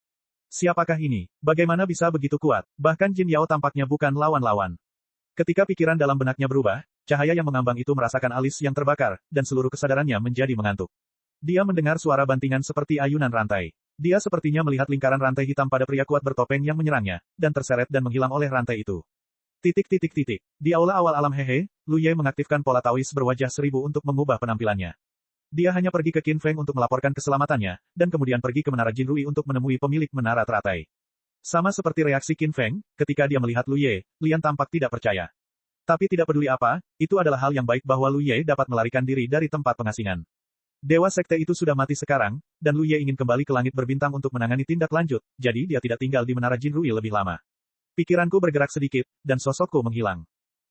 Siapakah ini? Bagaimana bisa begitu kuat? Bahkan Jin Yao tampaknya bukan lawan-lawan. Ketika pikiran dalam benaknya berubah, cahaya yang mengambang itu merasakan alis yang terbakar, dan seluruh kesadarannya menjadi mengantuk. Dia mendengar suara bantingan seperti ayunan rantai. Dia sepertinya melihat lingkaran rantai hitam pada pria kuat bertopeng yang menyerangnya, dan terseret dan menghilang oleh rantai itu. Di aula awal alam Hehe, Lu Ye mengaktifkan pola Taois berwajah seribu untuk mengubah penampilannya. Dia hanya pergi ke Qin Feng untuk melaporkan keselamatannya, dan kemudian pergi ke Menara Jinrui untuk menemui pemilik menara teratai. Sama seperti reaksi Qin Feng, ketika dia melihat Lu Ye, Lian tampak tidak percaya. Tapi tidak peduli apa, itu adalah hal yang baik bahwa Lu Ye dapat melarikan diri dari tempat pengasingan. Dewa sekte itu sudah mati sekarang, dan Lu Ye ingin kembali ke langit berbintang untuk menangani tindak lanjut, jadi dia tidak tinggal di Menara Jinrui lebih lama. Pikiranku bergerak sedikit, dan sosokku menghilang.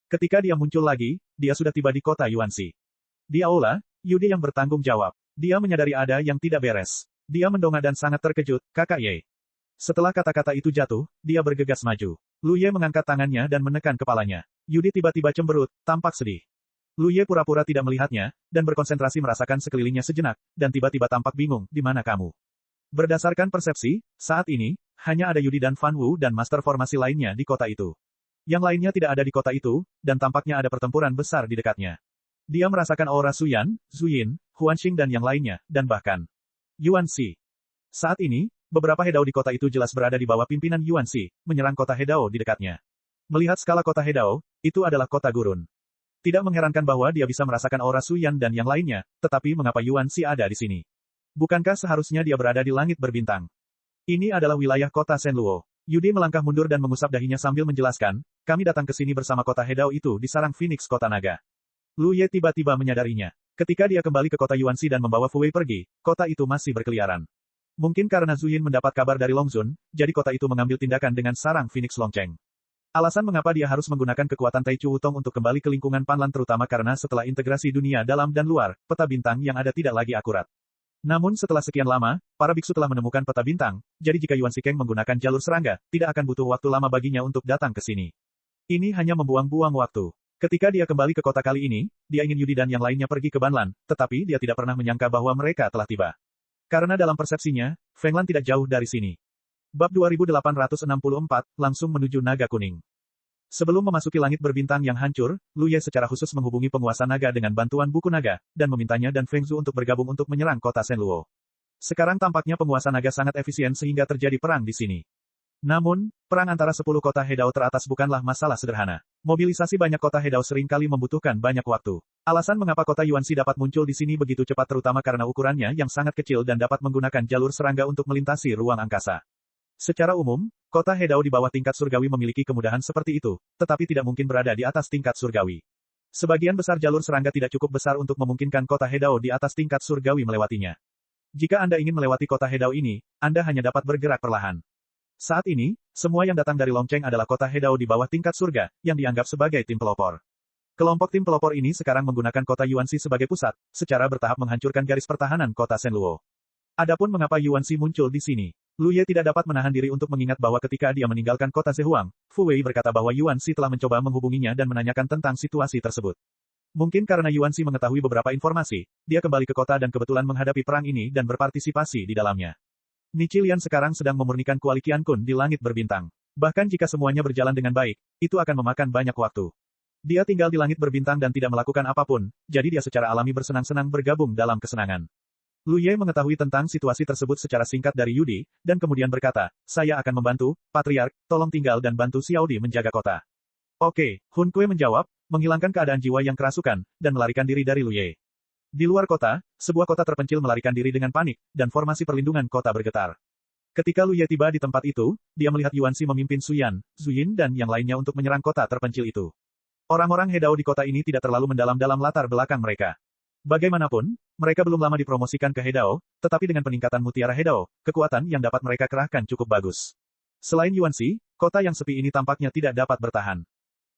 Ketika dia muncul lagi, dia sudah tiba di kota Yuanxi. Di aula, Yudi yang bertanggung jawab. Dia menyadari ada yang tidak beres. Dia mendongak dan sangat terkejut, Kakak Ye. Setelah kata-kata itu jatuh, dia bergegas maju. Lu Ye mengangkat tangannya dan menekan kepalanya. Yudi tiba-tiba cemberut, tampak sedih. Lu Ye pura-pura tidak melihatnya, dan berkonsentrasi merasakan sekelilingnya sejenak, dan tiba-tiba tampak bingung, di mana kamu? Berdasarkan persepsi, saat ini, hanya ada Yudi dan Fan Wu dan master formasi lainnya di kota itu. Yang lainnya tidak ada di kota itu, dan tampaknya ada pertempuran besar di dekatnya. Dia merasakan aura Suyan, Zuyin, Huanxing dan yang lainnya, dan bahkan Yuanxi. Saat ini, beberapa Hedao di kota itu jelas berada di bawah pimpinan Yuanxi, menyerang kota Hedao di dekatnya. Melihat skala kota Hedao, itu adalah kota gurun. Tidak mengherankan bahwa dia bisa merasakan aura Suyan dan yang lainnya, tetapi mengapa Yuanxi ada di sini? Bukankah seharusnya dia berada di langit berbintang? Ini adalah wilayah kota Shenluo. Yudi melangkah mundur dan mengusap dahinya sambil menjelaskan, kami datang ke sini bersama kota Hedao itu di sarang Phoenix kota naga. Lu Ye tiba-tiba menyadarinya. Ketika dia kembali ke kota Yuanxi dan membawa Fu Wei pergi, kota itu masih berkeliaran. Mungkin karena Zuyin mendapat kabar dari Long Zun, jadi kota itu mengambil tindakan dengan sarang Phoenix Longcheng. Alasan mengapa dia harus menggunakan kekuatan Tai Chu Wutong untuk kembali ke lingkungan Panlan terutama karena setelah integrasi dunia dalam dan luar, peta bintang yang ada tidak lagi akurat. Namun setelah sekian lama, para biksu telah menemukan peta bintang, jadi jika Yuan Shikeng menggunakan jalur serangga, tidak akan butuh waktu lama baginya untuk datang ke sini. Ini hanya membuang-buang waktu. Ketika dia kembali ke kota kali ini, dia ingin Yudi dan yang lainnya pergi ke Banlan, tetapi dia tidak pernah menyangka bahwa mereka telah tiba. Karena dalam persepsinya, Fenglan tidak jauh dari sini. Bab 2864, langsung menuju Naga Kuning. Sebelum memasuki langit berbintang yang hancur, Lu Ye secara khusus menghubungi penguasa naga dengan bantuan buku naga, dan memintanya dan Feng Zhu untuk bergabung untuk menyerang kota Shenluo. Sekarang tampaknya penguasa naga sangat efisien sehingga terjadi perang di sini. Namun, perang antara 10 kota Hedao teratas bukanlah masalah sederhana. Mobilisasi banyak kota Hedao seringkali membutuhkan banyak waktu. Alasan mengapa kota Yuanxi dapat muncul di sini begitu cepat terutama karena ukurannya yang sangat kecil dan dapat menggunakan jalur serangga untuk melintasi ruang angkasa. Secara umum, kota Hedao di bawah tingkat surgawi memiliki kemudahan seperti itu, tetapi tidak mungkin berada di atas tingkat surgawi. Sebagian besar jalur serangga tidak cukup besar untuk memungkinkan kota Hedao di atas tingkat surgawi melewatinya. Jika Anda ingin melewati kota Hedao ini, Anda hanya dapat bergerak perlahan. Saat ini, semua yang datang dari Longcheng adalah kota Hedao di bawah tingkat surga, yang dianggap sebagai tim pelopor. Kelompok tim pelopor ini sekarang menggunakan kota Yuanxi sebagai pusat, secara bertahap menghancurkan garis pertahanan kota Shenluo. Adapun mengapa Yuanxi muncul di sini, Lu Ye tidak dapat menahan diri untuk mengingat bahwa ketika dia meninggalkan kota Zehuang, Fu Wei berkata bahwa Yuanxi telah mencoba menghubunginya dan menanyakan tentang situasi tersebut. Mungkin karena Yuanxi mengetahui beberapa informasi, dia kembali ke kota dan kebetulan menghadapi perang ini dan berpartisipasi di dalamnya. Nichi Lian sekarang sedang memurnikan kuali Qian Kun di langit berbintang. Bahkan jika semuanya berjalan dengan baik, itu akan memakan banyak waktu. Dia tinggal di langit berbintang dan tidak melakukan apapun, jadi dia secara alami bersenang-senang bergabung dalam kesenangan. Lu Ye mengetahui tentang situasi tersebut secara singkat dari Yudi, dan kemudian berkata, saya akan membantu, Patriark, tolong tinggal dan bantu Xiaodi menjaga kota. Oke, Hun Kue menjawab, menghilangkan keadaan jiwa yang kerasukan, dan melarikan diri dari Lu Ye. Di luar kota, sebuah kota terpencil melarikan diri dengan panik, dan formasi perlindungan kota bergetar. Ketika Lu Ye tiba di tempat itu, dia melihat Yuan Xi memimpin Su Yan, Zhu Yin dan yang lainnya untuk menyerang kota terpencil itu. Orang-orang Hedao di kota ini tidak terlalu mendalam dalam latar belakang mereka. Bagaimanapun, mereka belum lama dipromosikan ke Hedao, tetapi dengan peningkatan mutiara Hedao, kekuatan yang dapat mereka kerahkan cukup bagus. Selain Yuan Xi, kota yang sepi ini tampaknya tidak dapat bertahan.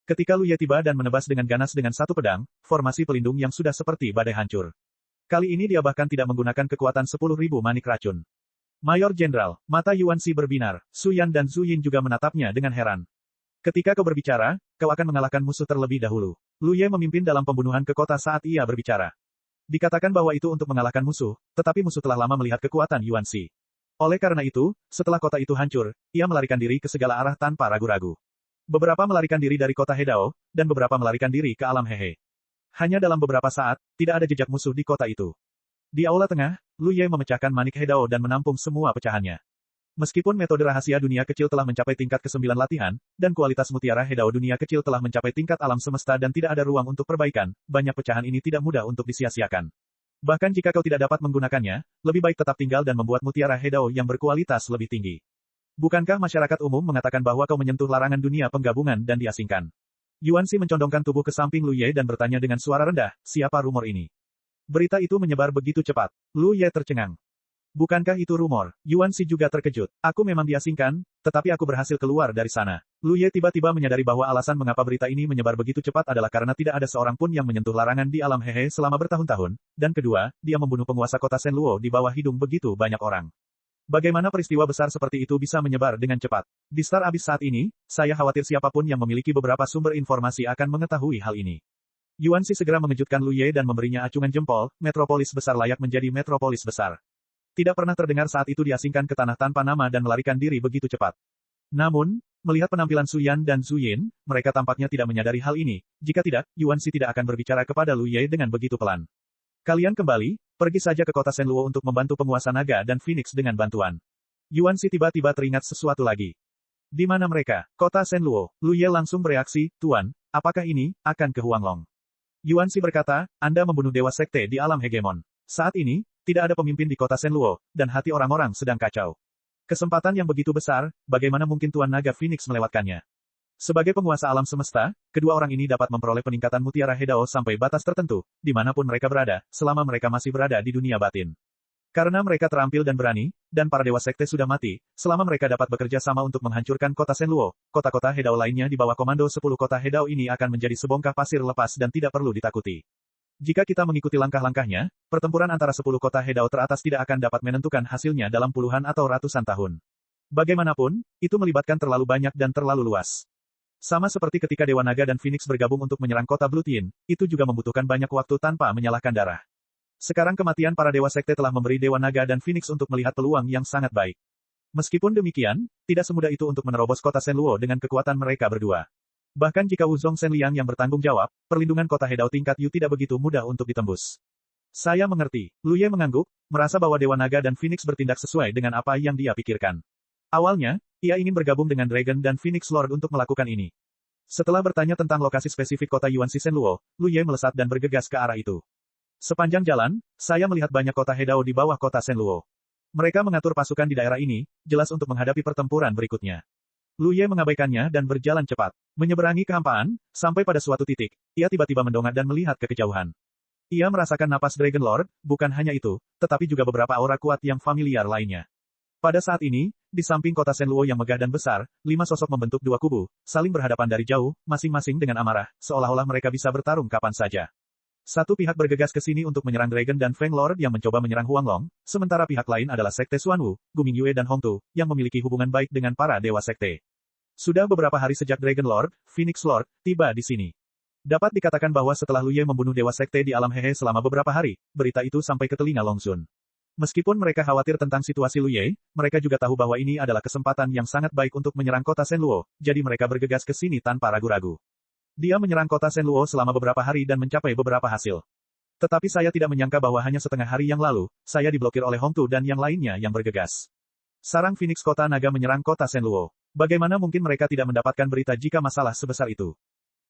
Ketika Lu Ye tiba dan menebas dengan ganas dengan satu pedang, formasi pelindung yang sudah seperti badai hancur. Kali ini dia bahkan tidak menggunakan kekuatan 10.000 manik racun. Mayor Jenderal, mata Yuan Xi berbinar, Su Yan dan Zhu Yin juga menatapnya dengan heran. Ketika kau berbicara, kau akan mengalahkan musuh terlebih dahulu. Lu Ye memimpin dalam pembunuhan ke kota saat ia berbicara. Dikatakan bahwa itu untuk mengalahkan musuh, tetapi musuh telah lama melihat kekuatan Yuan Xi. Oleh karena itu, setelah kota itu hancur, ia melarikan diri ke segala arah tanpa ragu-ragu. Beberapa melarikan diri dari kota Hedao, dan beberapa melarikan diri ke alam Hehe. Hanya dalam beberapa saat, tidak ada jejak musuh di kota itu. Di aula tengah, Lu Ye memecahkan manik Hedao dan menampung semua pecahannya. Meskipun metode rahasia dunia kecil telah mencapai tingkat ke-9 latihan, dan kualitas mutiara Hedao dunia kecil telah mencapai tingkat alam semesta dan tidak ada ruang untuk perbaikan, banyak pecahan ini tidak mudah untuk disia-siakan. Bahkan jika kau tidak dapat menggunakannya, lebih baik tetap tinggal dan membuat mutiara Hedao yang berkualitas lebih tinggi. Bukankah masyarakat umum mengatakan bahwa kau menyentuh larangan dunia penggabungan dan diasingkan? Yuan Xi mencondongkan tubuh ke samping Lu Ye dan bertanya dengan suara rendah, siapa rumor ini? Berita itu menyebar begitu cepat. Lu Ye tercengang. Bukankah itu rumor? Yuan Xi juga terkejut. Aku memang diasingkan, tetapi aku berhasil keluar dari sana. Lu Ye tiba-tiba menyadari bahwa alasan mengapa berita ini menyebar begitu cepat adalah karena tidak ada seorang pun yang menyentuh larangan di alam Hehe selama bertahun-tahun, dan kedua, dia membunuh penguasa kota Shenluo di bawah hidung begitu banyak orang. Bagaimana peristiwa besar seperti itu bisa menyebar dengan cepat? Di Star Abyss saat ini, saya khawatir siapapun yang memiliki beberapa sumber informasi akan mengetahui hal ini. Yuan Xi segera mengejutkan Lu Ye dan memberinya acungan jempol, metropolis besar layak menjadi metropolis besar. Tidak pernah terdengar saat itu diasingkan ke tanah tanpa nama dan melarikan diri begitu cepat. Namun, melihat penampilan Su Yan dan Zhu Yin, mereka tampaknya tidak menyadari hal ini. Jika tidak, Yuan Xi tidak akan berbicara kepada Lu Ye dengan begitu pelan. Kalian kembali, pergi saja ke kota Shenluo untuk membantu penguasa naga dan Phoenix dengan bantuan. Yuan Xi tiba-tiba teringat sesuatu lagi. Di mana mereka? Kota Shenluo. Lu Ye langsung bereaksi, Tuan, apakah ini akan ke Huanglong? Yuan Xi berkata, Anda membunuh dewa sekte di alam hegemon. Saat ini, tidak ada pemimpin di kota Shenluo, dan hati orang-orang sedang kacau. Kesempatan yang begitu besar, bagaimana mungkin Tuan Naga Phoenix melewatkannya? Sebagai penguasa alam semesta, kedua orang ini dapat memperoleh peningkatan mutiara Hedao sampai batas tertentu, dimanapun mereka berada, selama mereka masih berada di dunia batin. Karena mereka terampil dan berani, dan para dewa sekte sudah mati, selama mereka dapat bekerja sama untuk menghancurkan kota Shenluo, kota-kota Hedao lainnya di bawah komando 10 kota Hedao ini akan menjadi sebongkah pasir lepas dan tidak perlu ditakuti. Jika kita mengikuti langkah-langkahnya, pertempuran antara 10 kota Hedao teratas tidak akan dapat menentukan hasilnya dalam puluhan atau ratusan tahun. Bagaimanapun, itu melibatkan terlalu banyak dan terlalu luas. Sama seperti ketika Dewa Naga dan Phoenix bergabung untuk menyerang kota Blue Tien, itu juga membutuhkan banyak waktu tanpa menyalahkan darah. Sekarang kematian para dewa sekte telah memberi Dewa Naga dan Phoenix untuk melihat peluang yang sangat baik. Meskipun demikian, tidak semudah itu untuk menerobos kota Shenluo dengan kekuatan mereka berdua. Bahkan jika Wuzong Shenliang yang bertanggung jawab, perlindungan kota Hedao tingkat Yu tidak begitu mudah untuk ditembus. Saya mengerti. Lu Ye mengangguk, merasa bahwa Dewa Naga dan Phoenix bertindak sesuai dengan apa yang dia pikirkan. Awalnya, ia ingin bergabung dengan Dragon dan Phoenix Lord untuk melakukan ini. Setelah bertanya tentang lokasi spesifik kota Yuan Xi Shenluo, Lu Ye melesat dan bergegas ke arah itu. Sepanjang jalan, saya melihat banyak kota Hedao di bawah kota Shenluo. Mereka mengatur pasukan di daerah ini, jelas untuk menghadapi pertempuran berikutnya. Lu Ye mengabaikannya dan berjalan cepat. Menyeberangi kehampaan, sampai pada suatu titik, ia tiba-tiba mendongak dan melihat ke kejauhan. Ia merasakan napas Dragon Lord, bukan hanya itu, tetapi juga beberapa aura kuat yang familiar lainnya. Pada saat ini, di samping kota Shenluo yang megah dan besar, 5 sosok membentuk 2 kubu, saling berhadapan dari jauh, masing-masing dengan amarah, seolah-olah mereka bisa bertarung kapan saja. Satu pihak bergegas ke sini untuk menyerang Dragon dan Feng Lord yang mencoba menyerang Huanglong, sementara pihak lain adalah Sekte Xuanwu, Gu Mingyue dan Hongtu, yang memiliki hubungan baik dengan para dewa sekte. Sudah beberapa hari sejak Dragon Lord, Phoenix Lord, tiba di sini. Dapat dikatakan bahwa setelah Lu Ye membunuh dewa sekte di alam Hehe selama beberapa hari, berita itu sampai ke telinga Long Zun. Meskipun mereka khawatir tentang situasi Lu Ye, mereka juga tahu bahwa ini adalah kesempatan yang sangat baik untuk menyerang kota Shenluo, jadi mereka bergegas ke sini tanpa ragu-ragu. Dia menyerang kota Shenluo selama beberapa hari dan mencapai beberapa hasil. Tetapi saya tidak menyangka bahwa hanya setengah hari yang lalu, saya diblokir oleh Hongtu dan yang lainnya yang bergegas. Sarang Phoenix Kota Naga menyerang kota Shenluo. Bagaimana mungkin mereka tidak mendapatkan berita jika masalah sebesar itu?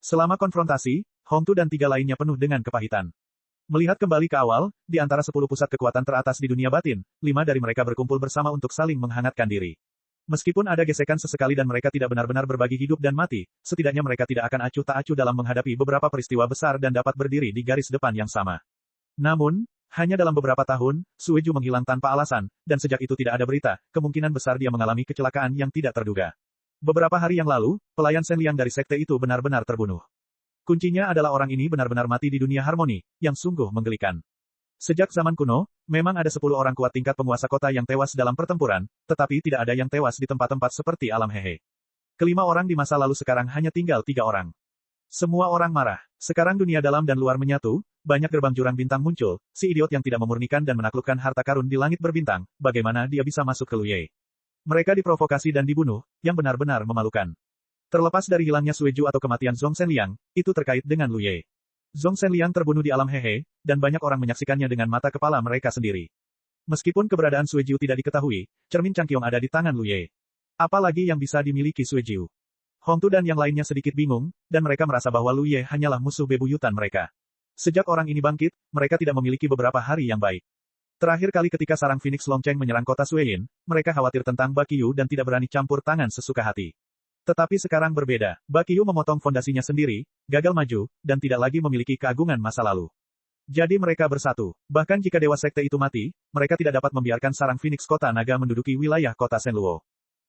Selama konfrontasi, Hongtu dan tiga lainnya penuh dengan kepahitan. Melihat kembali ke awal, di antara 10 pusat kekuatan teratas di dunia batin, 5 dari mereka berkumpul bersama untuk saling menghangatkan diri. Meskipun ada gesekan sesekali dan mereka tidak benar-benar berbagi hidup dan mati, setidaknya mereka tidak akan acuh tak acuh dalam menghadapi beberapa peristiwa besar dan dapat berdiri di garis depan yang sama. Namun, hanya dalam beberapa tahun, Sueju menghilang tanpa alasan, dan sejak itu tidak ada berita, kemungkinan besar dia mengalami kecelakaan yang tidak terduga. Beberapa hari yang lalu, pelayan Shen Liang dari sekte itu benar-benar terbunuh. Kuncinya adalah orang ini benar-benar mati di dunia harmoni, yang sungguh menggelikan. Sejak zaman kuno, memang ada 10 orang kuat tingkat penguasa kota yang tewas dalam pertempuran, tetapi tidak ada yang tewas di tempat-tempat seperti alam hehe. Kelima orang di masa lalu sekarang hanya tinggal 3 orang. Semua orang marah. Sekarang dunia dalam dan luar menyatu, banyak gerbang jurang bintang muncul, si idiot yang tidak memurnikan dan menaklukkan harta karun di langit berbintang, bagaimana dia bisa masuk ke Luye? Mereka diprovokasi dan dibunuh, yang benar-benar memalukan. Terlepas dari hilangnya Sueju atau kematian Zhong Shenliang, itu terkait dengan Luye. Zhong Shenliang terbunuh di alam hehe, dan banyak orang menyaksikannya dengan mata kepala mereka sendiri. Meskipun keberadaan Sueju tidak diketahui, cermin Changqiong ada di tangan Luye. Apalagi yang bisa dimiliki Sueju? Hongtu dan yang lainnya sedikit bingung, dan mereka merasa bahwa Luye hanyalah musuh bebuyutan mereka. Sejak orang ini bangkit, mereka tidak memiliki beberapa hari yang baik. Terakhir kali ketika sarang Phoenix Longcheng menyerang kota Sueyin, mereka khawatir tentang Bakyu dan tidak berani campur tangan sesuka hati. Tetapi sekarang berbeda, Bakyu memotong fondasinya sendiri, gagal maju, dan tidak lagi memiliki keagungan masa lalu. Jadi mereka bersatu. Bahkan jika Dewa Sekte itu mati, mereka tidak dapat membiarkan sarang Phoenix Kota Naga menduduki wilayah kota Shenluo.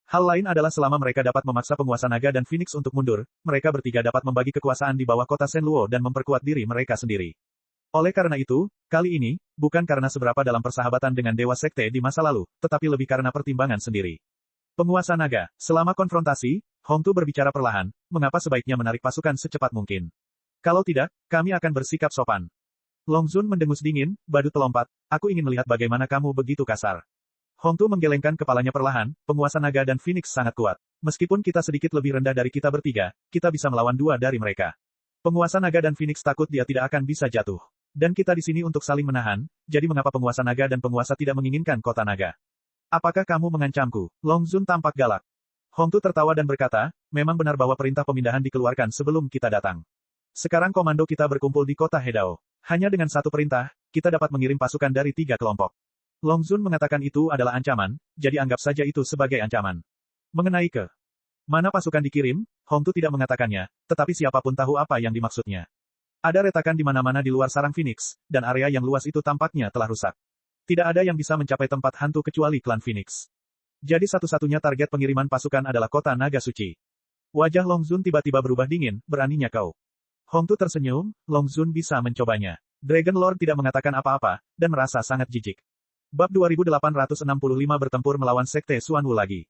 Hal lain adalah selama mereka dapat memaksa penguasa naga dan Phoenix untuk mundur, mereka bertiga dapat membagi kekuasaan di bawah kota Shenluo dan memperkuat diri mereka sendiri. Oleh karena itu, kali ini, bukan karena seberapa dalam persahabatan dengan Dewa Sekte di masa lalu, tetapi lebih karena pertimbangan sendiri. Penguasa naga, selama konfrontasi, Hongtu berbicara perlahan, mengapa sebaiknya menarik pasukan secepat mungkin. Kalau tidak, kami akan bersikap sopan. Long Zun mendengus dingin, badut pelompat, aku ingin melihat bagaimana kamu begitu kasar. Hongtu menggelengkan kepalanya perlahan, penguasa naga dan Phoenix sangat kuat. Meskipun kita sedikit lebih rendah dari kita bertiga, kita bisa melawan 2 dari mereka. Penguasa naga dan Phoenix takut dia tidak akan bisa jatuh. Dan kita di sini untuk saling menahan, jadi mengapa penguasa naga dan penguasa tidak menginginkan kota naga? Apakah kamu mengancamku? Long Zun tampak galak. Hongtu tertawa dan berkata, memang benar bahwa perintah pemindahan dikeluarkan sebelum kita datang. Sekarang komando kita berkumpul di kota Hedao. Hanya dengan satu perintah, kita dapat mengirim pasukan dari 3 kelompok. Long Zun mengatakan itu adalah ancaman, jadi anggap saja itu sebagai ancaman. Mengenai ke mana pasukan dikirim, Hongtu tidak mengatakannya, tetapi siapapun tahu apa yang dimaksudnya. Ada retakan di mana-mana di luar sarang Phoenix, dan area yang luas itu tampaknya telah rusak. Tidak ada yang bisa mencapai tempat hantu kecuali klan Phoenix. Jadi satu-satunya target pengiriman pasukan adalah kota Naga Suci. Wajah Long Zun tiba-tiba berubah dingin, beraninya kau. Hongtu tersenyum, Long Zun bisa mencobanya. Dragon Lord tidak mengatakan apa-apa, dan merasa sangat jijik. Bab 2865 bertempur melawan Sekte Xuanwu lagi.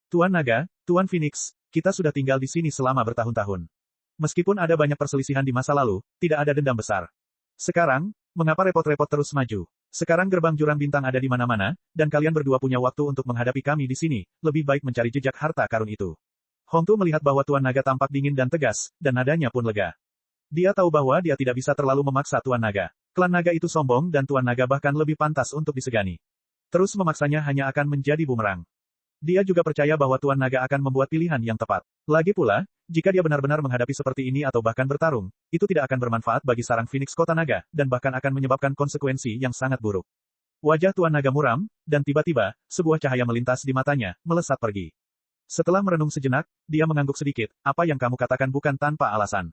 Tuan Naga, Tuan Phoenix, kita sudah tinggal di sini selama bertahun-tahun. Meskipun ada banyak perselisihan di masa lalu, tidak ada dendam besar. Sekarang, mengapa repot-repot terus maju? Sekarang gerbang jurang bintang ada di mana-mana, dan kalian berdua punya waktu untuk menghadapi kami di sini, lebih baik mencari jejak harta karun itu. Hongtu melihat bahwa Tuan Naga tampak dingin dan tegas, dan nadanya pun lega. Dia tahu bahwa dia tidak bisa terlalu memaksa Tuan Naga. Klan Naga itu sombong dan Tuan Naga bahkan lebih pantas untuk disegani. Terus memaksanya hanya akan menjadi bumerang. Dia juga percaya bahwa Tuan Naga akan membuat pilihan yang tepat. Lagi pula, jika dia benar-benar menghadapi seperti ini atau bahkan bertarung, itu tidak akan bermanfaat bagi sarang Phoenix Kota Naga, dan bahkan akan menyebabkan konsekuensi yang sangat buruk. Wajah Tuan Naga muram, dan tiba-tiba, sebuah cahaya melintas di matanya, melesat pergi. Setelah merenung sejenak, dia mengangguk sedikit, apa yang kamu katakan bukan tanpa alasan.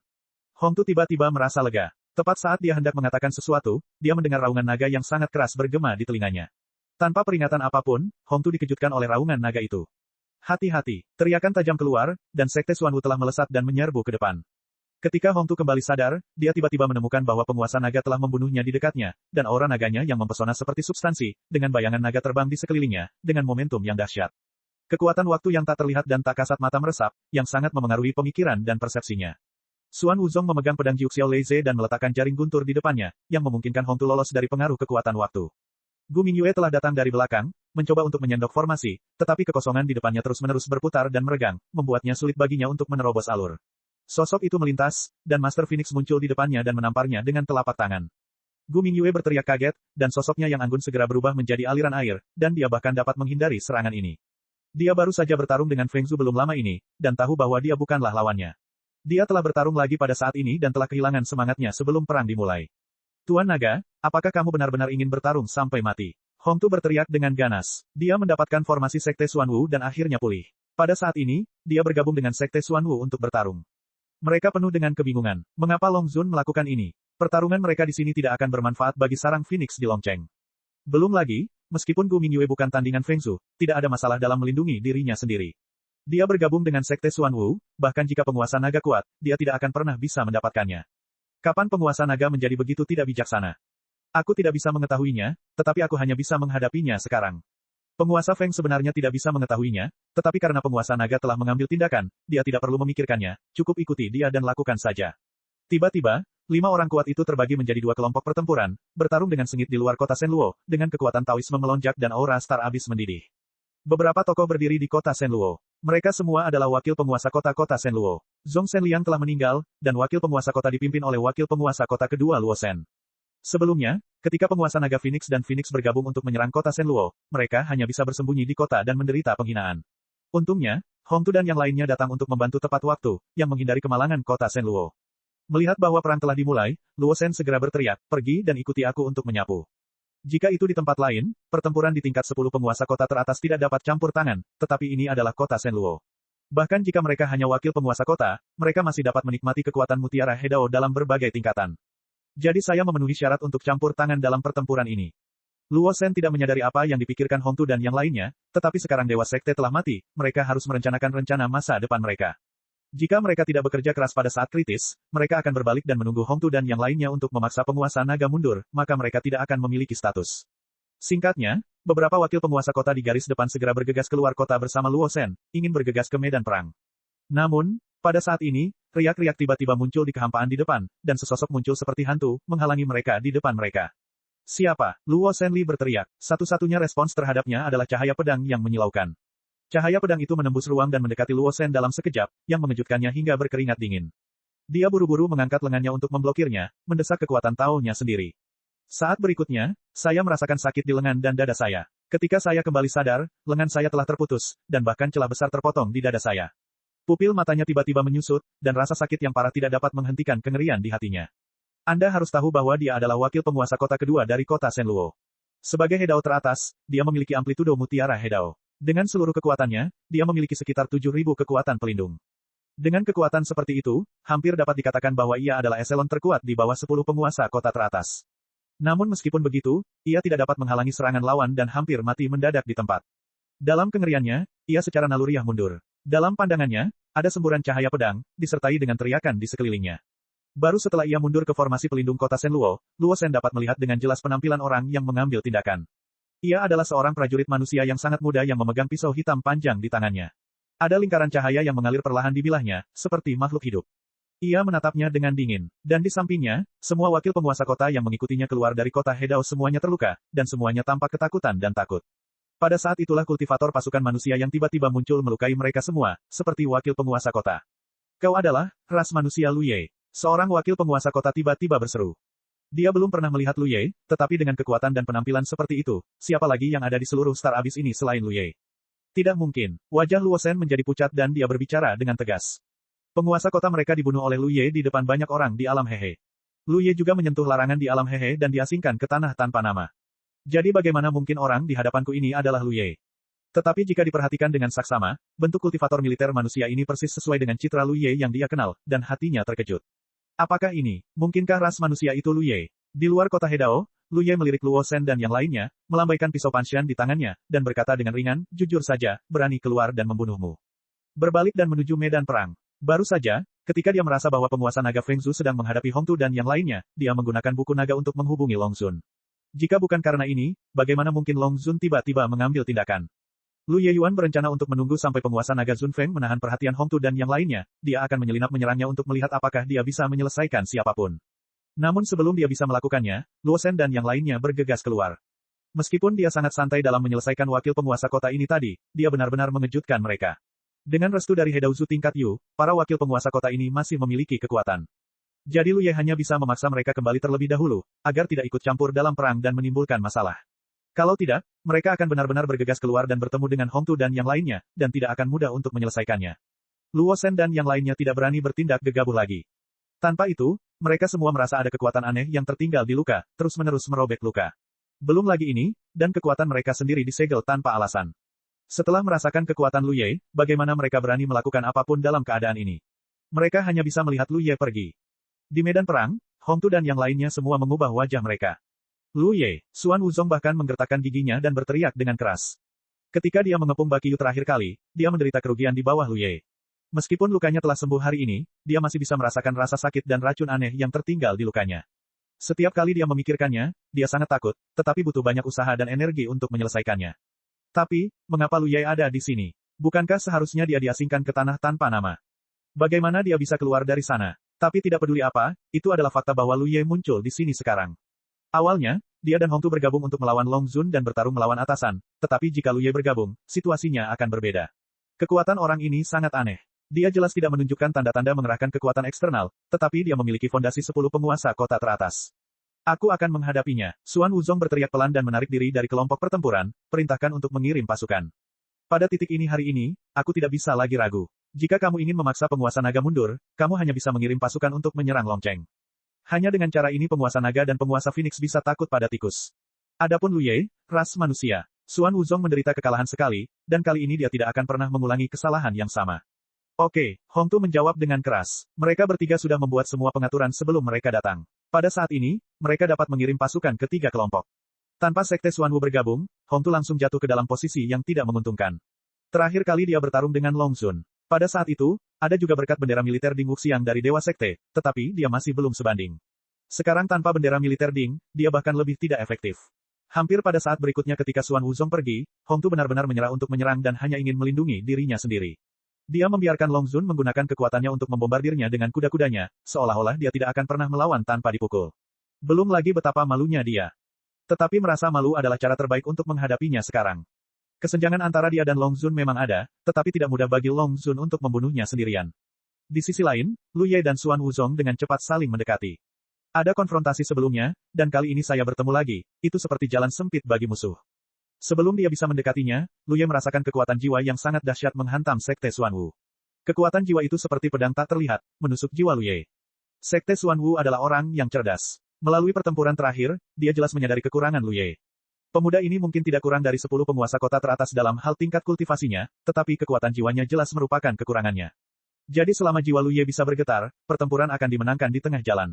Hongtu tiba-tiba merasa lega. Tepat saat dia hendak mengatakan sesuatu, dia mendengar raungan naga yang sangat keras bergema di telinganya. Tanpa peringatan apapun, Hongtu dikejutkan oleh raungan naga itu. Hati-hati, teriakan tajam keluar, dan Sekte Xuanwu telah melesat dan menyerbu ke depan. Ketika Hongtu kembali sadar, dia tiba-tiba menemukan bahwa penguasa naga telah membunuhnya di dekatnya, dan aura naganya yang mempesona seperti substansi, dengan bayangan naga terbang di sekelilingnya, dengan momentum yang dahsyat. Kekuatan waktu yang tak terlihat dan tak kasat mata meresap, yang sangat memengaruhi pemikiran dan persepsinya. Xuan Wuzong memegang pedang Jiuxiao Leize dan meletakkan jaring guntur di depannya, yang memungkinkan Hongtu lolos dari pengaruh kekuatan waktu. Gu Mingyue telah datang dari belakang, mencoba untuk menyendok formasi, tetapi kekosongan di depannya terus-menerus berputar dan meregang, membuatnya sulit baginya untuk menerobos alur. Sosok itu melintas, dan Master Phoenix muncul di depannya dan menamparnya dengan telapak tangan. Gu Mingyue berteriak kaget, dan sosoknya yang anggun segera berubah menjadi aliran air, dan dia bahkan dapat menghindari serangan ini. Dia baru saja bertarung dengan Feng Zhu belum lama ini, dan tahu bahwa dia bukanlah lawannya. Dia telah bertarung lagi pada saat ini dan telah kehilangan semangatnya sebelum perang dimulai. Tuan Naga, apakah kamu benar-benar ingin bertarung sampai mati? Hong Tu berteriak dengan ganas. Dia mendapatkan formasi Sekte Xuanwu dan akhirnya pulih. Pada saat ini, dia bergabung dengan Sekte Xuanwu untuk bertarung. Mereka penuh dengan kebingungan. Mengapa Long Zun melakukan ini? Pertarungan mereka di sini tidak akan bermanfaat bagi sarang Phoenix di Longcheng. Belum lagi, meskipun Gu Mingyue bukan tandingan Feng Zhu, tidak ada masalah dalam melindungi dirinya sendiri. Dia bergabung dengan Sekte Xuanwu, bahkan jika penguasa naga kuat, dia tidak akan pernah bisa mendapatkannya. Kapan penguasa naga menjadi begitu tidak bijaksana? Aku tidak bisa mengetahuinya, tetapi aku hanya bisa menghadapinya sekarang. Penguasa Feng sebenarnya tidak bisa mengetahuinya, tetapi karena penguasa naga telah mengambil tindakan, dia tidak perlu memikirkannya, cukup ikuti dia dan lakukan saja. Tiba-tiba, 5 orang kuat itu terbagi menjadi 2 kelompok pertempuran, bertarung dengan sengit di luar kota Shenluo, dengan kekuatan Taoisme melonjak dan aura Star Abyss mendidih. Beberapa tokoh berdiri di kota Shenluo. Mereka semua adalah wakil penguasa kota-kota Shenluo. Zhong Shenliang telah meninggal, dan wakil penguasa kota dipimpin oleh wakil penguasa kota kedua Luo Shen. Sebelumnya, ketika penguasa naga Phoenix dan Phoenix bergabung untuk menyerang kota Shenluo, mereka hanya bisa bersembunyi di kota dan menderita penghinaan. Untungnya, Hong Tu dan yang lainnya datang untuk membantu tepat waktu, yang menghindari kemalangan kota Shenluo. Melihat bahwa perang telah dimulai, Luo Shen segera berteriak, pergi dan ikuti aku untuk menyapu. Jika itu di tempat lain, pertempuran di tingkat 10 penguasa kota teratas tidak dapat campur tangan, tetapi ini adalah kota Shenluo. Bahkan jika mereka hanya wakil penguasa kota, mereka masih dapat menikmati kekuatan mutiara Hedao dalam berbagai tingkatan. Jadi saya memenuhi syarat untuk campur tangan dalam pertempuran ini. Luo Shen tidak menyadari apa yang dipikirkan Hong Tu dan yang lainnya, tetapi sekarang Dewa Sekte telah mati, mereka harus merencanakan rencana masa depan mereka. Jika mereka tidak bekerja keras pada saat kritis, mereka akan berbalik dan menunggu Hong Tu dan yang lainnya untuk memaksa penguasa naga mundur, maka mereka tidak akan memiliki status. Singkatnya, beberapa wakil penguasa kota di garis depan segera bergegas keluar kota bersama Luo Shen, ingin bergegas ke medan perang. Namun, pada saat ini, riak-riak tiba-tiba muncul di kehampaan di depan, dan sesosok muncul seperti hantu, menghalangi mereka di depan mereka. Siapa? Luo Shenli berteriak. Satu-satunya respons terhadapnya adalah cahaya pedang yang menyilaukan. Cahaya pedang itu menembus ruang dan mendekati Luo Shen dalam sekejap, yang mengejutkannya hingga berkeringat dingin. Dia buru-buru mengangkat lengannya untuk memblokirnya, mendesak kekuatan Tao-nya sendiri. Saat berikutnya, saya merasakan sakit di lengan dan dada saya. Ketika saya kembali sadar, lengan saya telah terputus, dan bahkan celah besar terpotong di dada saya. Pupil matanya tiba-tiba menyusut, dan rasa sakit yang parah tidak dapat menghentikan kengerian di hatinya. Anda harus tahu bahwa dia adalah wakil penguasa kota kedua dari kota Shenluo. Sebagai Hedao teratas, dia memiliki amplitudo mutiara Hedao. Dengan seluruh kekuatannya, dia memiliki sekitar 7.000 kekuatan pelindung. Dengan kekuatan seperti itu, hampir dapat dikatakan bahwa ia adalah eselon terkuat di bawah 10 penguasa kota teratas. Namun meskipun begitu, ia tidak dapat menghalangi serangan lawan dan hampir mati mendadak di tempat. Dalam kengeriannya, ia secara naluriah mundur. Dalam pandangannya, ada semburan cahaya pedang, disertai dengan teriakan di sekelilingnya. Baru setelah ia mundur ke formasi pelindung kota Shenluo, Luo Shen dapat melihat dengan jelas penampilan orang yang mengambil tindakan. Ia adalah seorang prajurit manusia yang sangat muda yang memegang pisau hitam panjang di tangannya. Ada lingkaran cahaya yang mengalir perlahan di bilahnya, seperti makhluk hidup. Ia menatapnya dengan dingin. Dan di sampingnya, semua wakil penguasa kota yang mengikutinya keluar dari kota Hedao semuanya terluka, dan semuanya tampak ketakutan dan takut. Pada saat itulah kultivator pasukan manusia yang tiba-tiba muncul melukai mereka semua, seperti wakil penguasa kota. Kau adalah ras manusia Lu Ye. Seorang wakil penguasa kota tiba-tiba berseru. Dia belum pernah melihat Lu Ye, tetapi dengan kekuatan dan penampilan seperti itu, siapa lagi yang ada di seluruh Star Abyss ini selain Lu Ye? Tidak mungkin. Wajah Luo Shen menjadi pucat dan dia berbicara dengan tegas. Penguasa kota mereka dibunuh oleh Lu Ye di depan banyak orang di alam Hehe. Lu Ye juga menyentuh larangan di alam Hehe dan diasingkan ke tanah tanpa nama. Jadi bagaimana mungkin orang di hadapanku ini adalah Lu Ye? Tetapi jika diperhatikan dengan saksama, bentuk kultivator militer manusia ini persis sesuai dengan citra Lu Ye yang dia kenal, dan hatinya terkejut. Apakah ini, mungkinkah ras manusia itu Lu Ye? Di luar kota Hedao, Lu Ye melirik Luo Shen dan yang lainnya, melambaikan pisau Panshan di tangannya, dan berkata dengan ringan, jujur saja, berani keluar dan membunuhmu. Berbalik dan menuju medan perang. Baru saja, ketika dia merasa bahwa penguasa naga Feng Zhu sedang menghadapi Hong Tu dan yang lainnya, dia menggunakan buku naga untuk menghubungi Long Zun. Jika bukan karena ini, bagaimana mungkin Long Zun tiba-tiba mengambil tindakan? Lu Yeyuan berencana untuk menunggu sampai penguasa naga Zun Feng menahan perhatian Hong Tu dan yang lainnya, dia akan menyelinap menyerangnya untuk melihat apakah dia bisa menyelesaikan siapapun. Namun sebelum dia bisa melakukannya, Luo Shen dan yang lainnya bergegas keluar. Meskipun dia sangat santai dalam menyelesaikan wakil penguasa kota ini tadi, dia benar-benar mengejutkan mereka. Dengan restu dari Hedauzu tingkat Yu, para wakil penguasa kota ini masih memiliki kekuatan. Jadi Lu Ye hanya bisa memaksa mereka kembali terlebih dahulu, agar tidak ikut campur dalam perang dan menimbulkan masalah. Kalau tidak, mereka akan benar-benar bergegas keluar dan bertemu dengan Hong Tu dan yang lainnya, dan tidak akan mudah untuk menyelesaikannya. Luo Shen dan yang lainnya tidak berani bertindak gegabah lagi. Tanpa itu, mereka semua merasa ada kekuatan aneh yang tertinggal di luka, terus-menerus merobek luka. Belum lagi ini, dan kekuatan mereka sendiri disegel tanpa alasan. Setelah merasakan kekuatan Lu Ye, bagaimana mereka berani melakukan apapun dalam keadaan ini? Mereka hanya bisa melihat Lu Ye pergi. Di medan perang, Hong Tu dan yang lainnya semua mengubah wajah mereka. Lu Ye, Xuan Wuzong bahkan menggertakkan giginya dan berteriak dengan keras. Ketika dia mengepung Bakiyu terakhir kali, dia menderita kerugian di bawah Lu Ye. Meskipun lukanya telah sembuh hari ini, dia masih bisa merasakan rasa sakit dan racun aneh yang tertinggal di lukanya. Setiap kali dia memikirkannya, dia sangat takut, tetapi butuh banyak usaha dan energi untuk menyelesaikannya. Tapi, mengapa Lu Ye ada di sini? Bukankah seharusnya dia diasingkan ke tanah tanpa nama? Bagaimana dia bisa keluar dari sana? Tapi tidak peduli apa, itu adalah fakta bahwa Lu Ye muncul di sini sekarang. Awalnya, dia dan Hong Tu bergabung untuk melawan Long Zun dan bertarung melawan atasan, tetapi jika Lu Ye bergabung, situasinya akan berbeda. Kekuatan orang ini sangat aneh. Dia jelas tidak menunjukkan tanda-tanda mengerahkan kekuatan eksternal, tetapi dia memiliki fondasi 10 penguasa kota teratas. Aku akan menghadapinya. Xuan Wuzong berteriak pelan dan menarik diri dari kelompok pertempuran, perintahkan untuk mengirim pasukan. Pada titik ini hari ini, aku tidak bisa lagi ragu. Jika kamu ingin memaksa penguasa naga mundur, kamu hanya bisa mengirim pasukan untuk menyerang Long Cheng. Hanya dengan cara ini penguasa naga dan penguasa Phoenix bisa takut pada tikus. Adapun Lu Ye, ras manusia. Xuan Wuzong menderita kekalahan sekali, dan kali ini dia tidak akan pernah mengulangi kesalahan yang sama. Oke, Hong Tu menjawab dengan keras. Mereka bertiga sudah membuat semua pengaturan sebelum mereka datang. Pada saat ini, mereka dapat mengirim pasukan ke 3 kelompok. Tanpa Sekte Xuanwu bergabung, Hong Tu langsung jatuh ke dalam posisi yang tidak menguntungkan. Terakhir kali dia bertarung dengan Long Zun. Pada saat itu, ada juga berkat bendera militer Ding Wuxiang dari Dewa Sekte, tetapi dia masih belum sebanding. Sekarang tanpa bendera militer Ding, dia bahkan lebih tidak efektif. Hampir pada saat berikutnya ketika Xuan Wuzong pergi, Hong Tu benar-benar menyerah untuk menyerang dan hanya ingin melindungi dirinya sendiri. Dia membiarkan Long Zun menggunakan kekuatannya untuk membombardirnya dengan kuda-kudanya, seolah-olah dia tidak akan pernah melawan tanpa dipukul. Belum lagi betapa malunya dia. Tetapi merasa malu adalah cara terbaik untuk menghadapinya sekarang. Kesenjangan antara dia dan Long Zun memang ada, tetapi tidak mudah bagi Long Zun untuk membunuhnya sendirian. Di sisi lain, Lu Ye dan Xuan Wuzong dengan cepat saling mendekati. Ada konfrontasi sebelumnya, dan kali ini saya bertemu lagi, itu seperti jalan sempit bagi musuh. Sebelum dia bisa mendekatinya, Lu Ye merasakan kekuatan jiwa yang sangat dahsyat menghantam Sekte Xuanwu. Kekuatan jiwa itu seperti pedang tak terlihat, menusuk jiwa Lu Ye. Sekte Xuanwu adalah orang yang cerdas. Melalui pertempuran terakhir, dia jelas menyadari kekurangan Lu Ye. Pemuda ini mungkin tidak kurang dari 10 penguasa kota teratas dalam hal tingkat kultivasinya, tetapi kekuatan jiwanya jelas merupakan kekurangannya. Jadi selama jiwa Lu Ye bisa bergetar, pertempuran akan dimenangkan di tengah jalan.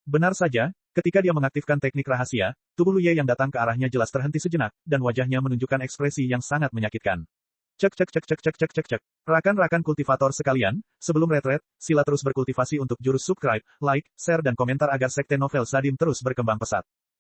Benar saja, ketika dia mengaktifkan teknik rahasia, tubuh Lu Ye yang datang ke arahnya jelas terhenti sejenak, dan wajahnya menunjukkan ekspresi yang sangat menyakitkan. Cek cek cek cek cek cek cek cek. Rakan-rakan kultivator sekalian, sebelum retret, sila terus berkultivasi untuk jurus subscribe, like, share dan komentar agar Sekte Novel Sadim terus berkembang pesat.